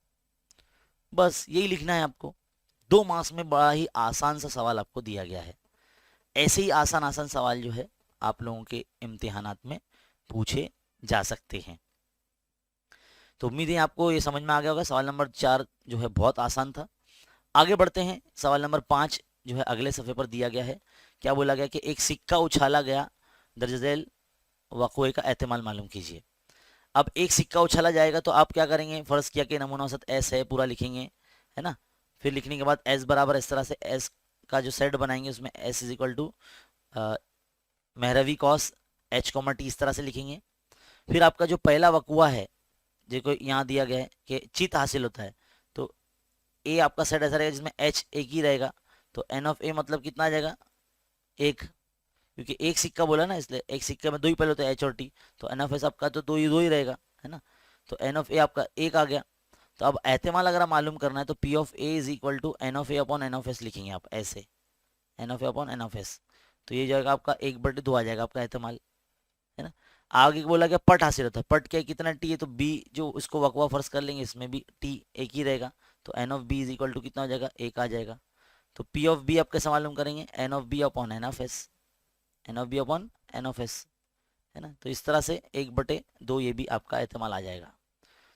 बस यही लिखना है आपको। 2 मार्क्स में बड़ा ही आसान सा सवाल आपको दिया गया है। ऐसे ही आसान आसान सवाल जो है आप लोगों के इम्तिहानात में पूछे जा सकते हैं। तो उम्मीद है आपको ये समझ में आ गया होगा। सवाल नंबर 4 जो है बहुत आसान था। आगे बढ़ते हैं। सवाल नंबर 5 जो है अगले सफ़े पर दिया गया है। क्या बोला गया कि एक सिक्का उछाला गया, दर्ज झैल वक़ुए का एहतमाल मालूम कीजिए। अब एक सिक्का उछाला जाएगा तो आप क्या करेंगे, फर्ज किया कि नमूना औसत एस है, पूरा लिखेंगे, है ना। फिर लिखने के बाद एस बराबर इस तरह से एस का जो सेट बनाएंगे उसमें एस इज इक्वल टू महरवी कॉस एच कॉमा टी, इस तरह से लिखेंगे। फिर आपका जो पहला वकुआ है जो यहाँ दिया गया है कि चित हासिल होता है, तो ए आपका सेट ऐसा रहेगा जिसमें एच एक ही रहेगा, तो एन ऑफ ए मतलब कितना आ जाएगा, एक, क्योंकि एक सिक्का बोला ना इसलिए एक सिक्के में दो ही पहले होते हैं एच और टी, तो एन ऑफ एस आपका तो दो ही रहेगा, है ना। तो एन ऑफ ए आपका एक आ गया। तो अब एहतमाल अगर मालूम करना है तो P of A is equal to N of A upon N of S लिखेंगे आप ऐसे, N of A upon N of S. तो ये जाएगा आपका 1/2 आ जाएगा आपका एहतमाल, है ना। आगे बोला गया पट हासिल होता है, पट क्या कितना टी है, तो बी जो इसको वकवा फर्ज कर लेंगे इसमें भी टी एक ही रहेगा, तो N of B is equal to कितना हो जाएगा, एक आ जाएगा। तो पी ऑफ बी आप कैसे मालूम करेंगे, N of B upon N of S, N of B upon N of S, है ना। तो इस तरह से 1/2 ये भी आपका एहतमाल आ जाएगा।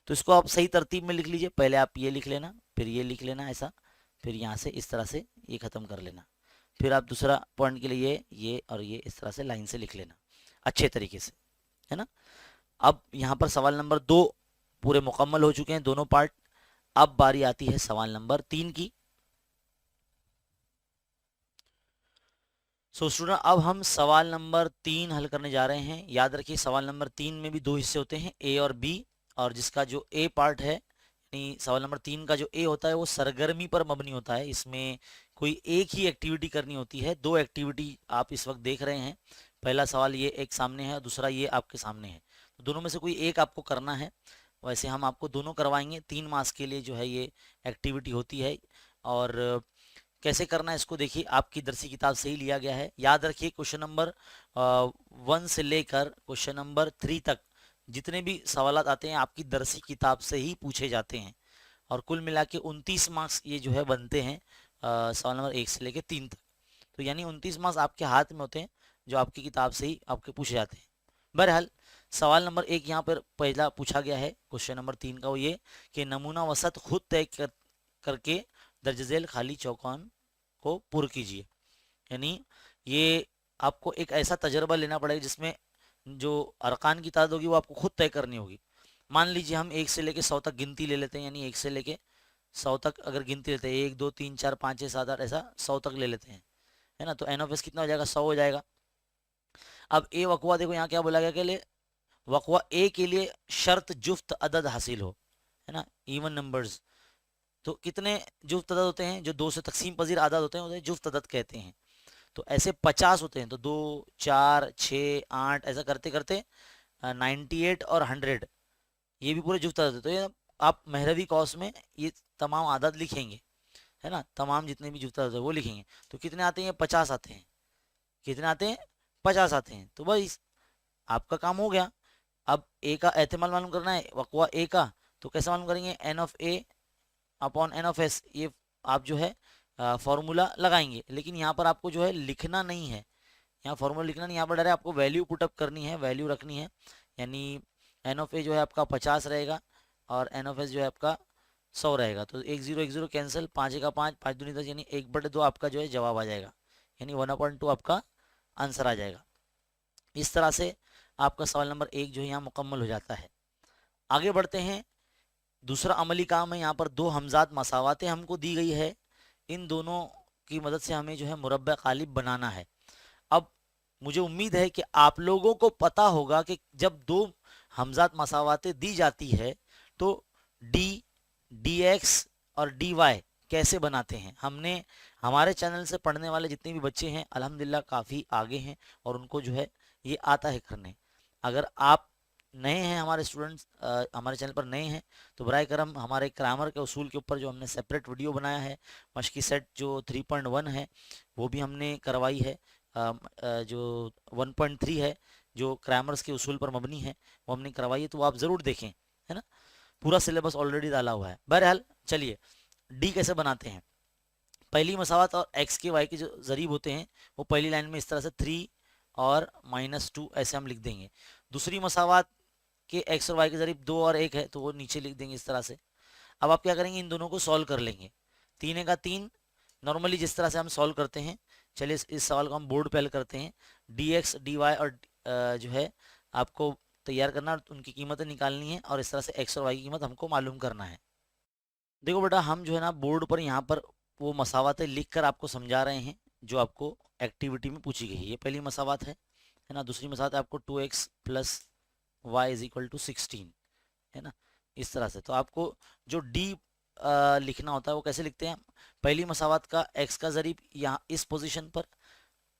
तो इसको आप सही तरतीब में लिख लीजिए, पहले आप ये लिख लेना, फिर ये लिख लेना ऐसा, फिर यहाँ से इस तरह से ये खत्म कर लेना, फिर आप दूसरा पॉइंट के लिए ये और ये इस तरह से लाइन से लिख लेना अच्छे तरीके से, है ना। अब यहाँ पर सवाल नंबर 2 पूरे मुकम्मल हो चुके हैं दोनों पार्ट। अब बारी आती है सवाल नंबर 3 की। सो स्टूडेंट अब हम सवाल नंबर 3 हल करने जा रहे हैं। याद रखिए सवाल नंबर 3 में भी 2 हिस्से होते हैं, ए और बी, और जिसका जो ए पार्ट है यानी सवाल नंबर 3 का जो ए होता है वो सरगर्मी पर मबनी होता है। इसमें कोई एक ही एक्टिविटी करनी होती है, 2 एक्टिविटी आप इस वक्त देख रहे हैं। पहला सवाल ये एक सामने है, दूसरा ये आपके सामने है, तो दोनों में से कोई एक आपको करना है। वैसे हम आपको दोनों करवाएंगे, 3 मार्क्स के लिए जो है ये एक्टिविटी होती है। और कैसे करना है इसको देखिए, आपकी दरसी किताब से ही लिया गया है। याद रखिए क्वेश्चन नंबर 1 से लेकर क्वेश्चन नंबर 3 तक जितने भी सवाल आते हैं आपकी दरसी किताब से ही पूछे जाते हैं, और कुल मिला के 29 मार्क्स ये जो है बनते हैं सवाल नंबर 1 से लेकर 3 तक। तो यानी 29 मार्क्स आपके हाथ में होते हैं जो आपकी किताब से ही आपके पूछे जाते हैं। बहरहाल सवाल नंबर 1 यहाँ पर पहला पूछा गया है क्वेश्चन नंबर 3 का, वो ये कि नमूना वसत खुद तय करके दर्ज झैल खाली चौकोन को पुर कीजिए। यानी ये आपको एक ऐसा तजर्बा लेना पड़ेगा जिसमें जो अरकान की तादाद होगी वो आपको खुद तय करनी होगी। मान लीजिए हम 1 से लेके 100 तक गिनती ले लेते हैं, यानी 1 से लेके 100 तक अगर गिनती लेते हैं 1 2 3 4 5 6 7 8 ऐसा 100 तक ले लेते हैं, है ना। तो एन ऑफ एस कितना हो जाएगा, 100 हो जाएगा। अब ए वकवा देखो यहाँ क्या बोला गया कि वकवा ए के लिए शर्त जुफ्त अदद हासिल हो, है ना, इवन नंबर्स। तो कितने जुफ्त अदद होते हैं, जो 2 से तकसीम पजीर आदद होते हैं उन्हें जुफ्त अदद कहते हैं। तो ऐसे 50 होते हैं, तो 2 4 6 8 ऐसा करते करते 98 और 100 ये भी पूरे जुफ्त अदद है। तो ये आप महरवी कौस में ये तमाम आदत लिखेंगे, है ना, तमाम जितने भी जुफ्त अदद है वो लिखेंगे। तो कितने आते हैं, 50 आते हैं। कितने आते हैं, 50 आते हैं। तो भाई आपका काम हो गया। अब ए का एहतमाल मालूम करना है, वकवा ए का, तो कैसे मालूम करेंगे, N of A upon N of S, ये आप जो है फॉर्मूला लगाएंगे। लेकिन यहाँ पर आपको जो है लिखना नहीं है, यहाँ फॉर्मूला लिखना नहीं, यहाँ पर डायरेक्ट आपको वैल्यू पुटअप करनी है, वैल्यू रखनी है। यानी एन ऑफ ए जो है आपका 50 रहेगा और एन ऑफ एस जो है आपका 100 रहेगा। तो 1 0 1 0 कैंसिल, 5 1 5 5 दूनी 10, यानी 1/2 आपका जो है जवाब आ जाएगा, यानी 1/2 आपका आंसर आ जाएगा। इस तरह से आपका सवाल नंबर 1 जो है यहाँ मुकम्मल हो जाता है। आगे बढ़ते हैं। दूसरा अमली काम है, यहाँ पर 2 हमजात मसावातें हमको दी गई है, इन दोनों की मदद से हमें जो है मुरब्बा कालिब बनाना है। अब मुझे उम्मीद है कि आप लोगों को पता होगा कि जब 2 हमजात मसावातें दी जाती है तो डी, dx और dy कैसे बनाते हैं। हमने हमारे चैनल से पढ़ने वाले जितने भी बच्चे हैं अल्हम्दुलिल्लाह काफ़ी आगे हैं और उनको जो है ये आता है करने। अगर आप नए हैं हमारे स्टूडेंट्स, हमारे चैनल पर नए हैं, तो बराए करम हमारे ग्रामर के उसूल के ऊपर जो हमने सेपरेट वीडियो बनाया है, मश्की सेट जो 3.1 है वो भी हमने करवाई है। जो 1.3 है जो ग्रामर्स के उसूल पर मबनी है वो हमने करवाई है, तो वो आप ज़रूर देखें, है ना। पूरा सिलेबस ऑलरेडी डाला हुआ है। बहरहाल चलिए, डी कैसे बनाते हैं। पहली मसावत और एक्स के वाई के जो जरीब होते हैं वो पहली लाइन में इस तरह से 3 और -2 ऐसे हम लिख देंगे। दूसरी मसावत के एक्स और वाई के जरिए 2 और 1 है तो वो नीचे लिख देंगे इस तरह से। अब आप क्या करेंगे, इन दोनों को सॉल्व कर लेंगे। 3 का 3 नॉर्मली जिस तरह से हम सॉल्व करते हैं, चलिए इस सवाल को हम बोर्ड पे हल करते हैं। डी एक्स डी वाई और जो है आपको तैयार करना और उनकी कीमतें निकालनी है, और इस तरह से एक्स और वाई की कीमत हमको मालूम करना है। देखो बेटा, हम जो है ना बोर्ड पर यहाँ पर वो मसावतें लिख कर आपको समझा रहे हैं जो आपको एक्टिविटी में पूछी गई है। ये पहली मसावत है ना। दूसरी मसावत है आपको 2x + y = 16, है ना, इस तरह से। तो आपको जो डी लिखना होता है वो कैसे लिखते हैं, पहली मसावत का x का जरीब यहाँ इस पोजीशन पर,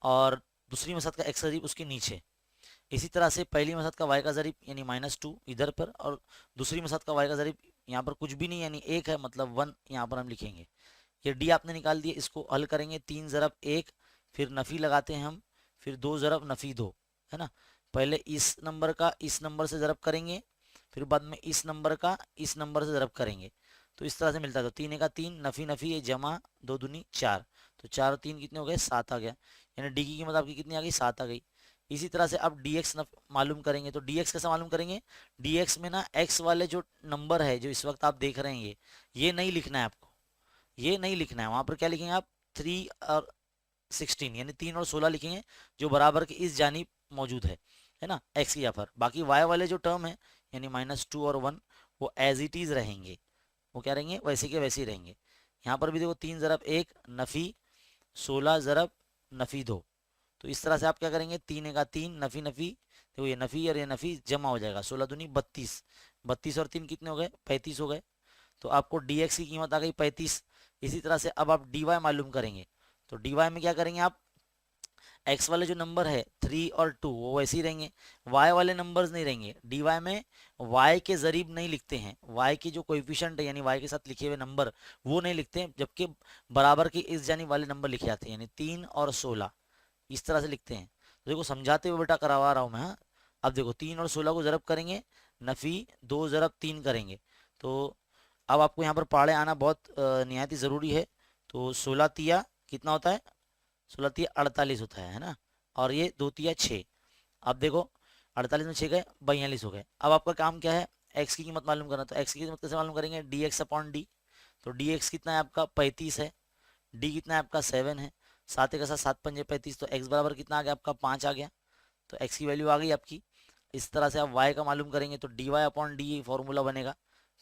और दूसरी मसावत का x का जरीब उसके नीचे। इसी तरह से पहली मसावत का y का जरीब यानी -2 इधर पर, और दूसरी मसावत का y का जरीब यहाँ पर कुछ भी नहीं यानी 1 है, मतलब 1 यहाँ पर हम लिखेंगे। ये डी आपने निकाल दिया, इसको हल करेंगे। 3 ज़रब 1, फिर नफ़ी लगाते हैं हम, फिर 2 ज़रब नफ़ी 2, है ना। पहले इस नंबर का इस नंबर से ज़रब करेंगे, फिर बाद में इस नंबर का इस नंबर से ज़रब करेंगे, तो इस तरह से मिलता है। तो 3 का 3 नफ़ी नफ़ी ये जमा 2 दूनी 4, तो 4 और 3 कितने हो गए, 7 आ गया। यानी डी की कीमत आपकी कितनी आ गई, 7 आ गई। इसी तरह से अब डी एक्स मालूम करेंगे। तो डी एक्स कैसे मालूम करेंगे, डी एक्स में ना एक्स वाले जो नंबर है जो इस वक्त आप देख रहे हैं ये नहीं लिखना है आपको, ये नहीं लिखना है। वहां पर क्या लिखेंगे आप, 3 और 16 यानी 3 और 16 लिखेंगे जो बराबर के इस जानिब मौजूद है ना, एक्स की यहाँ पर। बाकी वाई वाले जो टर्म है यानी -2 और 1 वो एज इट इज रहेंगे, वो क्या रहेंगे, वैसे के वैसे ही रहेंगे। यहाँ पर भी देखो 3 ज़रब 1 नफ़ी 16 ज़रब नफ़ी 2, तो इस तरह से आप क्या करेंगे, 3 का 3 नफ़ी नफ़ी, देखो ये नफ़ी और ये नफ़ी जमा हो जाएगा, 16 दूनी 32, 32 और 3 कितने हो गए, 35 हो गए। तो आपको dx की कीमत आ गई 35। इसी तरह से अब आप dy मालूम करेंगे। तो dy में क्या करेंगे आप, x वाले जो नंबर है 3 और 2 वो वैसे ही रहेंगे, y वाले नंबर्स नहीं रहेंगे। dy में y के जरीब नहीं लिखते हैं, y की जो कोएफिशिएंट है यानी y के साथ लिखे हुए नंबर वो नहीं लिखते हैं, जबकि बराबर के इस जानिब वाले नंबर लिखे जाते हैं यानी 3 और 16 इस तरह से लिखते हैं। तो देखो समझाते हुए बेटा करवा रहा हूँ मैं, हाँ। अब देखो 3 और 16 को ज़रब करेंगे, नफ़ी 2 ज़रब 3 करेंगे, तो अब आपको यहाँ पर पहाड़े आना बहुत निहायत ही ज़रूरी है। तो 16 तिया कितना होता है, 16 तिया 48 होता है ना, और ये 2 तिया 6। अब देखो 48 में 6 गए 42 हो गए। अब आपका काम क्या है, एक्स की कीमत मालूम करना। तो एक्स की कीमत कैसे मालूम करेंगे, डी एक्स अपॉन डी। तो डी एक्स कितना है आपका 35 है, डी कितना है आपका 7 है, 7 का साथ 7 पंजे 35, तो एक्स बराबर कितना आ गया आपका 5 आ गया। तो एक्स की वैल्यू आ गई आपकी। इस तरह से आप वाई का मालूम करेंगे तो D Y upon D formula बनेगा,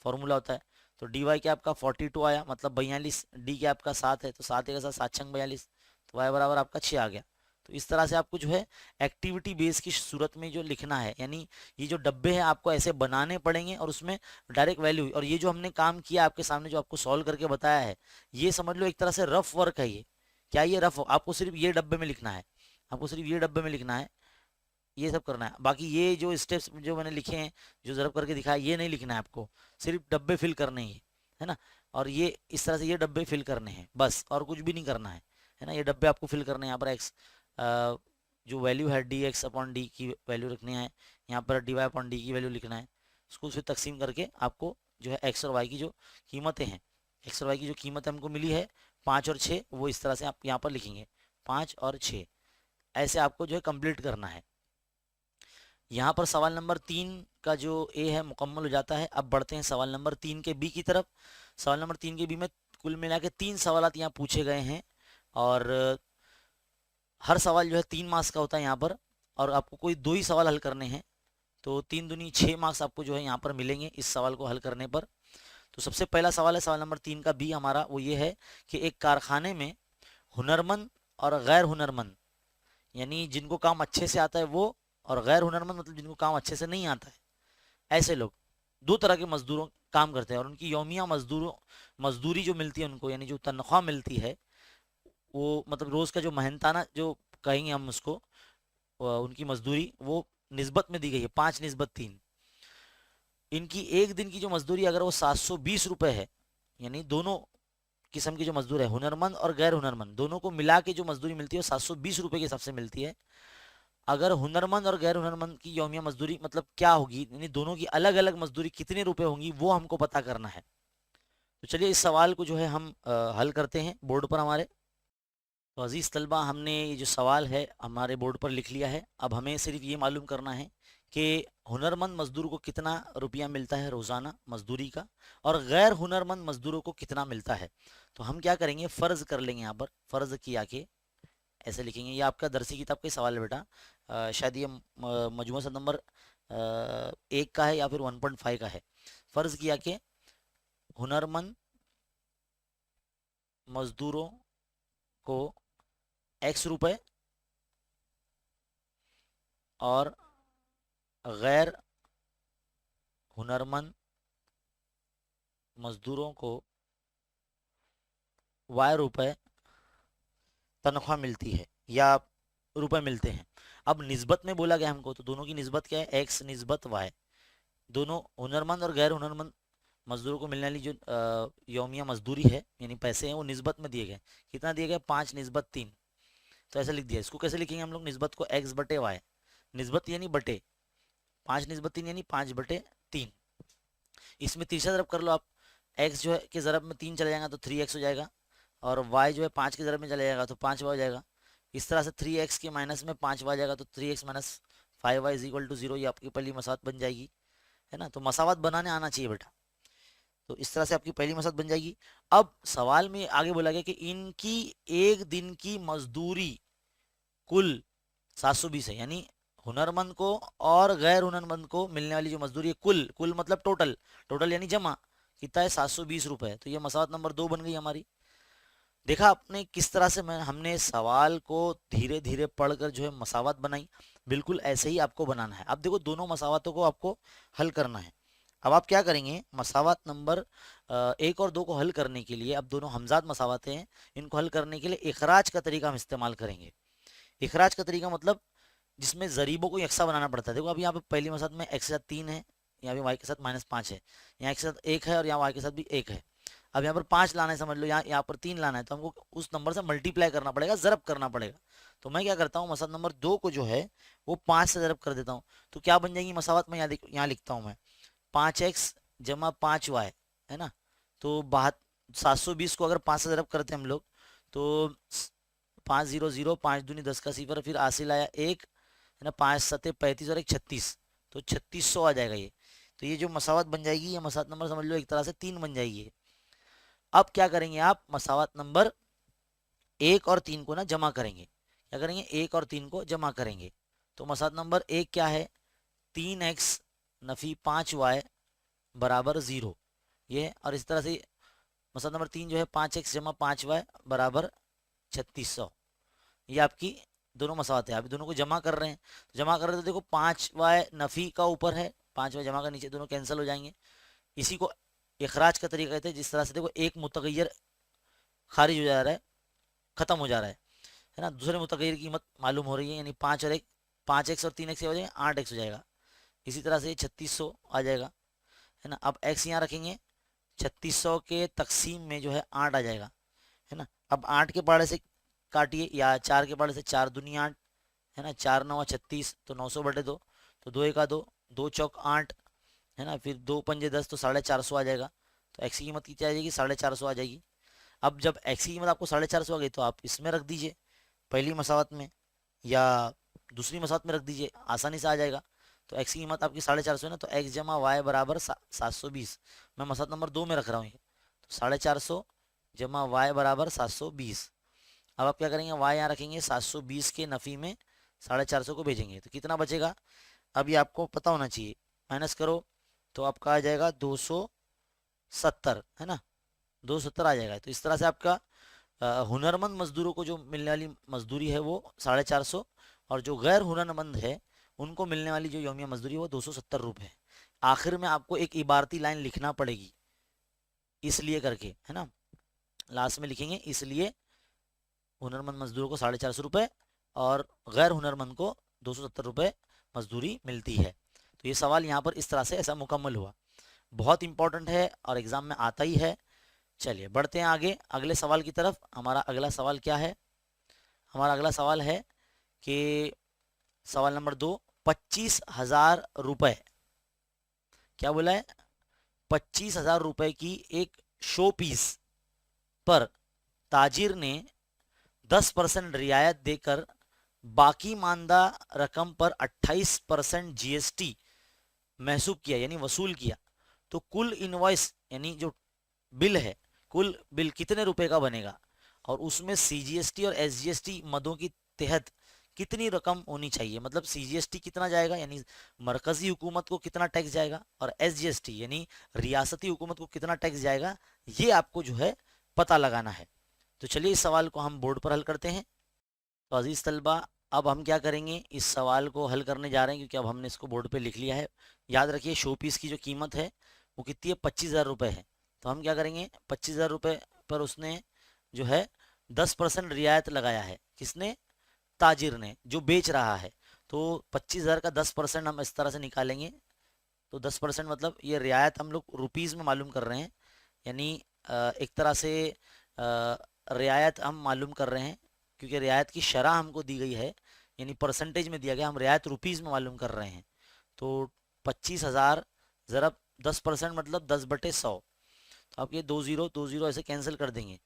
फॉर्मूला होता है। तो डी वाई क्या आपका 42 आया, मतलब 42, डी क्या आपका 7 है, तो 7 के साथ 7 छंग 42, तो वाई बराबर आपका 6 आ गया। तो इस तरह से आपको जो है एक्टिविटी बेस की सूरत में जो लिखना है, यानी ये जो डब्बे हैं आपको ऐसे बनाने पड़ेंगे और उसमें डायरेक्ट वैल्यू, और ये जो हमने काम किया आपके सामने जो आपको सॉल्व करके बताया है, ये समझ लो एक तरह से रफ वर्क है ये। क्या ये रफ, आपको सिर्फ ये डब्बे में लिखना है, आपको सिर्फ ये डब्बे में लिखना है, ये सब करना है। बाकी ये जो स्टेप्स जो मैंने लिखे हैं जो ज़रब करके दिखाया ये नहीं लिखना है आपको, सिर्फ डब्बे फिल करने ही है ना। और ये इस तरह से ये डब्बे फिल करने हैं बस, और कुछ भी नहीं करना है ना। ये डब्बे आपको फिल करने हैं। यहाँ पर एक्स जो वैल्यू है डी एक्स अपॉन डी की वैल्यू रखनी है, यहाँ पर डी वाई अपॉन डी की वैल्यू लिखना है। उसको फिर तकसीम करके आपको जो है एक्स और वाई की जो कीमतें हैं, एक्स और वाई की जो कीमत हमको मिली है 5 और 6, वो इस तरह से आप यहाँ पर लिखेंगे 5 और 6, ऐसे आपको जो है कंप्लीट करना है। यहाँ पर सवाल नंबर 3 का जो ए है मुकम्मल हो जाता है। अब बढ़ते हैं सवाल नंबर 3 के बी की तरफ। सवाल नंबर 3 के बी में कुल मिला के 3 सवाल यहाँ पूछे गए हैं, और हर सवाल जो है 3 मार्क्स का होता है यहाँ पर, और आपको कोई 2 ही सवाल हल करने हैं। तो 3 दूनी 6 मार्क्स आपको जो है यहाँ पर मिलेंगे इस सवाल को हल करने पर। तो सबसे पहला सवाल है सवाल नंबर 3 का बी हमारा, वो ये है कि एक कारखाने में हुनरमंद और गैर हुनरमंद, यानी जिनको काम अच्छे से आता है वो, और गैर हुनरमंद मतलब जिनको काम अच्छे से नहीं आता है, ऐसे लोग 2 तरह के मजदूरों काम करते हैं, और उनकी यौमिया मजदूरी जो मिलती है उनको, यानी जो तनख्वाह मिलती है वो, मतलब रोज़ का जो मेहनताना जो कहेंगे हम उसको, उनकी मजदूरी वो निस्बत में दी गई है 5 निस्बत 3। इनकी एक दिन की जो मजदूरी अगर वो 720 रुपए है, यानी दोनों किस्म की जो मजदूर है, हुनरमंद और गैर हुनरमंद, दोनों को मिला के जो मजदूरी मिलती है वो 720 रुपए के हिसाब से मिलती है। अगर हुनरमंद और गैर हुनरमंद की यौमिया मजदूरी मतलब क्या होगी, यानी दोनों की अलग अलग मजदूरी कितने रुपए होंगी, वो हमको पता करना है। तो चलिए इस सवाल को जो है हम हल करते हैं बोर्ड पर हमारे। तो अजीज़ तलबा, हमने ये जो सवाल है हमारे बोर्ड पर लिख लिया है। अब हमें सिर्फ ये मालूम करना है कि हुनरमंद मजदूर को कितना रुपया मिलता है रोज़ाना मजदूरी का, और गैर हुनरमंद मजदूरों को कितना मिलता है। तो हम क्या करेंगे, फ़र्ज़ कर लेंगे। यहाँ पर फ़र्ज़ किया के ऐसे लिखेंगे। ये आपका दरसी किताब का सवाल है बेटा। शायद ये मजमूआ सा नंबर 1 का है या फिर 1.5 का है। फ़र्ज़ किया कि हुनरमंद मजदूरों को x रुपए और गैर हुनरमंद मजदूरों को y रुपए तनख्वाह मिलती है या रुपए मिलते हैं। अब निस्बत में बोला गया हमको, तो दोनों की निस्बत क्या है, x निस्बत y। दोनों हुनरमंद और गैर हुनरमंद मजदूरों को मिलने वाली जो यौमिया मजदूरी है यानी पैसे हैं, वो निस्बत में दिए गए। कितना दिए गए, 5 निस्बत 3। तो ऐसा लिख दिया। इसको कैसे लिखेंगे हम लोग, निस्बत को x बटे y, निस्बत यानी बटे, 5 निस्बत 3 यानी 5 बटे 3। इसमें तीसरा ज़रब कर लो आप। x जो है के ज़रब में 3 चला जाएगा तो 3x हो जाएगा, और y जो है 5 के ज़रब में चला जाएगा तो 5y हो जाएगा। इस तरह से 3x के माइनस में 5y जाएगा तो 3x minus 5y is equal to 0। ये आपकी पहली मसावत बन जाएगी, है ना। तो मसावत बनाने आना चाहिए बेटा। तो इस तरह से आपकी पहली मसावत बन जाएगी। अब सवाल में आगे बोला गया कि इनकी एक दिन की मजदूरी कुल 720 है, यानी हुनरमंद को और गैर हुनरमंद को मिलने वाली जो मजदूरी है, कुल कुल मतलब टोटल, टोटल यानी जमा, कितना है, 720 रुपए। तो ये मसावत नंबर 2 बन गई हमारी। देखा आपने किस तरह से हमने सवाल को धीरे धीरे पढ़कर जो है मसावत बनाई। बिल्कुल ऐसे ही आपको बनाना है। अब देखो दोनों मसावतों को आपको हल करना है। अब आप क्या करेंगे, मसावत नंबर 1 और 2 को हल करने के लिए, अब दोनों हमजाद मसावतें हैं, इनको हल करने के लिए इखराज का तरीका हम इस्तेमाल करेंगे। इखराज का तरीका मतलब जिसमें जरीबों को यकसा बनाना पड़ता है। देखो अभी यहाँ पे पहली मसावत में x के साथ 3 है, यहाँ पे y के साथ -5 है, यहाँ x के साथ 1 है और यहाँ y के साथ भी 1 है। अब यहाँ पर 5 लाना है, समझ लो, यहाँ पर 3 लाना है, तो हमको उस नंबर से मल्टीप्लाई करना पड़ेगा, ज़रब करना पड़ेगा। तो मैं क्या करता हूँ, मसावत नंबर 2 को जो है वो 5 से ज़रब कर देता हूँ। तो क्या बन जाएगी मसावत में, यहाँ लिखता हूँ मैं, 5x जमा 5y, है ना। तो 720 को अगर 5 से ज़रब करते हैं हम लोग, तो 500, 5 दूनी 10 का सिफर, फिर हासिल आया 1, है ना, 5 सते 35 और 1 36, तो 3600 आ जाएगा ये। तो ये जो मसावत बन जाएगी, ये मसावत नंबर समझ लो एक तरह से 3 बन जाएगी। अब क्या करेंगे आप, मसावत नंबर 1 और 3 को ना जमा करेंगे। क्या करेंगे, 1 और 3 को जमा करेंगे। तो मसावत नंबर 1 क्या है, 3x नफी 5y बराबर 0, ये है। और इस तरह से मसावत नंबर 3 जो है 5x जमा 5y बराबर 3600। ये आपकी दोनों मसावत है। आप दोनों को जमा कर रहे हैं, तो जमा कर रहे हैं तो देखो 5y नफी का ऊपर है, 5y जमा का नीचे, दोनों कैंसिल हो जाएंगे। इसी को इखराज का तरीका कहते हैं, जिस तरह से देखो एक मुतगैर खारिज हो जा रहा है, खत्म हो जा रहा है ना, दूसरे मुतगैर की कीमत मालूम हो रही है, यानी 5 और 1, 5x और 3x हो जाएगा, 8x हो जाएगा। इसी तरह से 3600 आ जाएगा, है ना। अब x यहाँ रखेंगे, 3600 के तकसीम में जो है 8 आ जाएगा, है ना। अब 8 के पाड़े से काटिए, या 4 के पाड़े से, 4 दूनी 8, है ना, 4 9 36, तो 900 बटे 2, तो 2 1 2, 2 चौक 8, है ना, फिर 2 पंजे 10, तो 450 आ जाएगा। तो एक्स की कीमत कितनी आ जाएगी, 450 आ जाएगी। अब जब एक्स की कीमत आपको 450 आ गई, तो आप इसमें रख दीजिए, पहली मसावत में या दूसरी मसावत में रख दीजिए, आसानी से आ जाएगा। तो एक्स की कीमत आपकी 450 है ना, तो एक्स जमा वाई बराबर 720। मैं मसावत नंबर 2 में रख रहा हूँ, तो 450 जमा वाई बराबर 720। अब आप क्या करेंगे, वाई यहाँ रखेंगे, 720 के नफ़ी में 450 को भेजेंगे, तो कितना बचेगा, अब ये आपको पता होना चाहिए। माइनस करो तो आपका आ जाएगा 270, है ना, 270 आ जाएगा। तो इस तरह से आपका हुनरमंद मजदूरों को जो मिलने वाली मजदूरी है वो 450, और जो गैर हुनरमंद है उनको मिलने वाली जो यौमिया मजदूरी है वो 270 रुपये है। आखिर में आपको एक इबारती लाइन लिखना पड़ेगी, इसलिए करके, है ना, लास्ट में लिखेंगे, इसलिए हुनरमंद मजदूरों को 450 रुपये और गैर हुनरमंद को 270 रुपये मजदूरी मिलती है। तो ये सवाल यहाँ पर इस तरह से ऐसा मुकम्मल हुआ। बहुत इंपॉर्टेंट है और एग्जाम में आता ही है। चलिए बढ़ते हैं आगे अगले सवाल की तरफ। हमारा अगला सवाल क्या है? हमारा अगला सवाल है कि सवाल नंबर 2, 25,000 रुपए। क्या बोला है? 25,000 रुपए की एक शो पीस पर ताजिर ने 10% रियायत देकर बाकी मानदा रकम पर 28% जीएसटी महसूब किया यानी वसूल किया। तो कुल इनवॉइस यानी जो बिल है, कुल बिल कितने रुपए का बनेगा और उसमें सीजीएसटी और एसजीएसटी मदों की तहत कितनी रकम होनी चाहिए? मतलब सीजीएसटी कितना जाएगा यानी मरकजी हुकूमत को कितना टैक्स जाएगा, और एसजीएसटी यानी रियासती हुकूमत को कितना टैक्स जाएगा, ये आपको जो है पता लगाना है। तो चलिए इस सवाल को हम बोर्ड पर हल करते हैं। तो अजीज तलबा, अब हम क्या करेंगे, इस सवाल को हल करने जा रहे हैं क्योंकि अब हमने इसको बोर्ड पे लिख लिया है। याद रखिए शो पीस की जो कीमत है वो कितनी है? 25,000 रुपये है। तो हम क्या करेंगे, 25,000 रुपये पर उसने जो है 10% रियायत लगाया है। किसने? ताजिर ने, जो बेच रहा है। तो 25,000 का 10% हम इस तरह से निकालेंगे। तो 10% मतलब ये रियायत हम लोग रुपीज़ में मालूम कर रहे हैं, यानी एक तरह से रियायत हम मालूम कर रहे हैं क्योंकि रियायत की शरह हमको दी गई है, यानी परसेंटेज में दिया गया, हम रियायत रुपीज़ में मालूम कर रहे हैं। तो 25,000 ज़रा 10% मतलब 10/100। तो आप ये 2 जीरो ऐसे कैंसिल कर देंगे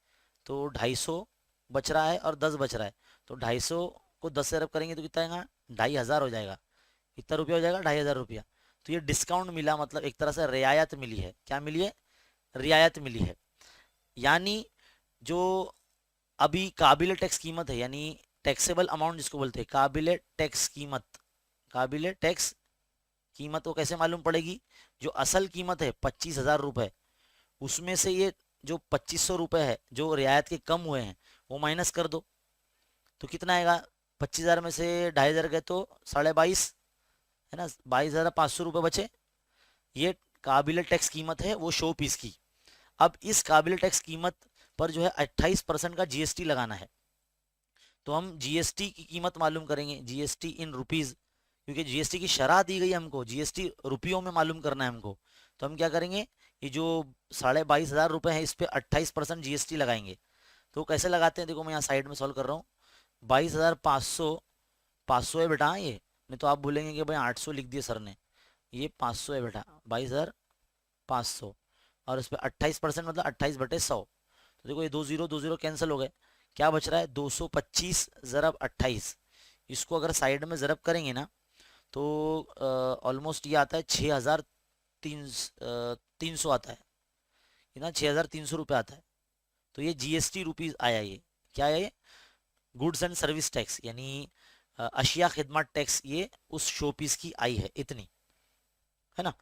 तो 250 बच रहा है और 10 बच रहा है। तो 250 को 10 से रब करेंगे तो कितना आएगा? 2,500 हो जाएगा। कितना रुपया हो जाएगा? 2,500 रुपया। तो ये डिस्काउंट मिला, मतलब एक तरह से रियायत मिली है। क्या मिली है? रियायत मिली है। यानी जो अभी काबिल टैक्स कीमत है, यानी टैक्सेबल अमाउंट जिसको बोलते हैं, काबिल टैक्स कीमत, काबिल टैक्स कीमत वो कैसे मालूम पड़ेगी? जो असल कीमत है 25,000 रुपये, उसमें से ये जो 2,500 रुपये है जो रियायत के कम हुए हैं वो माइनस कर दो। तो कितना आएगा? 25,000 में से 2,500 गए तो 22.5 है ना, 22,500 रुपये बचे। ये काबिल टैक्स कीमत है वो शो पीस की। अब इस काबिल टैक्स कीमत पर जो है 28% का जीएसटी लगाना है। तो हम जीएसटी की कीमत मालूम करेंगे, जीएसटी इन रुपीज, क्योंकि जीएसटी की शरह दी गई है हमको, जीएसटी रुपयों में मालूम करना है हमको। तो हम क्या करेंगे, ये जो 22,500 रुपये है इस पे 28% जीएसटी लगाएंगे। तो कैसे लगाते हैं, देखो मैं यहाँ साइड में सॉल्व कर रहा हूँ। 22,500, 500 है बेटा ये, नहीं तो आप बोलेंगे कि भाई 800 लिख दिए सर ने। ये 500 है बेटा, 22,500, और इस पर 28% मतलब 28/100। तो देखो ये 2 जीरो कैंसिल हो गए। क्या बच रहा है? 225 ज़रब 28। इसको अगर साइड में ज़रब करेंगे ना तो ऑलमोस्ट ये आता है 6,300 आता है, ये ना 6,300 रुपये आता है। तो ये जीएसटी रुपीज़ आया। ये क्या है? ये गुड्स एंड सर्विस टैक्स यानी अशिया खिदमत टैक्स, ये उस शो पीस की आई है इतनी, है ना।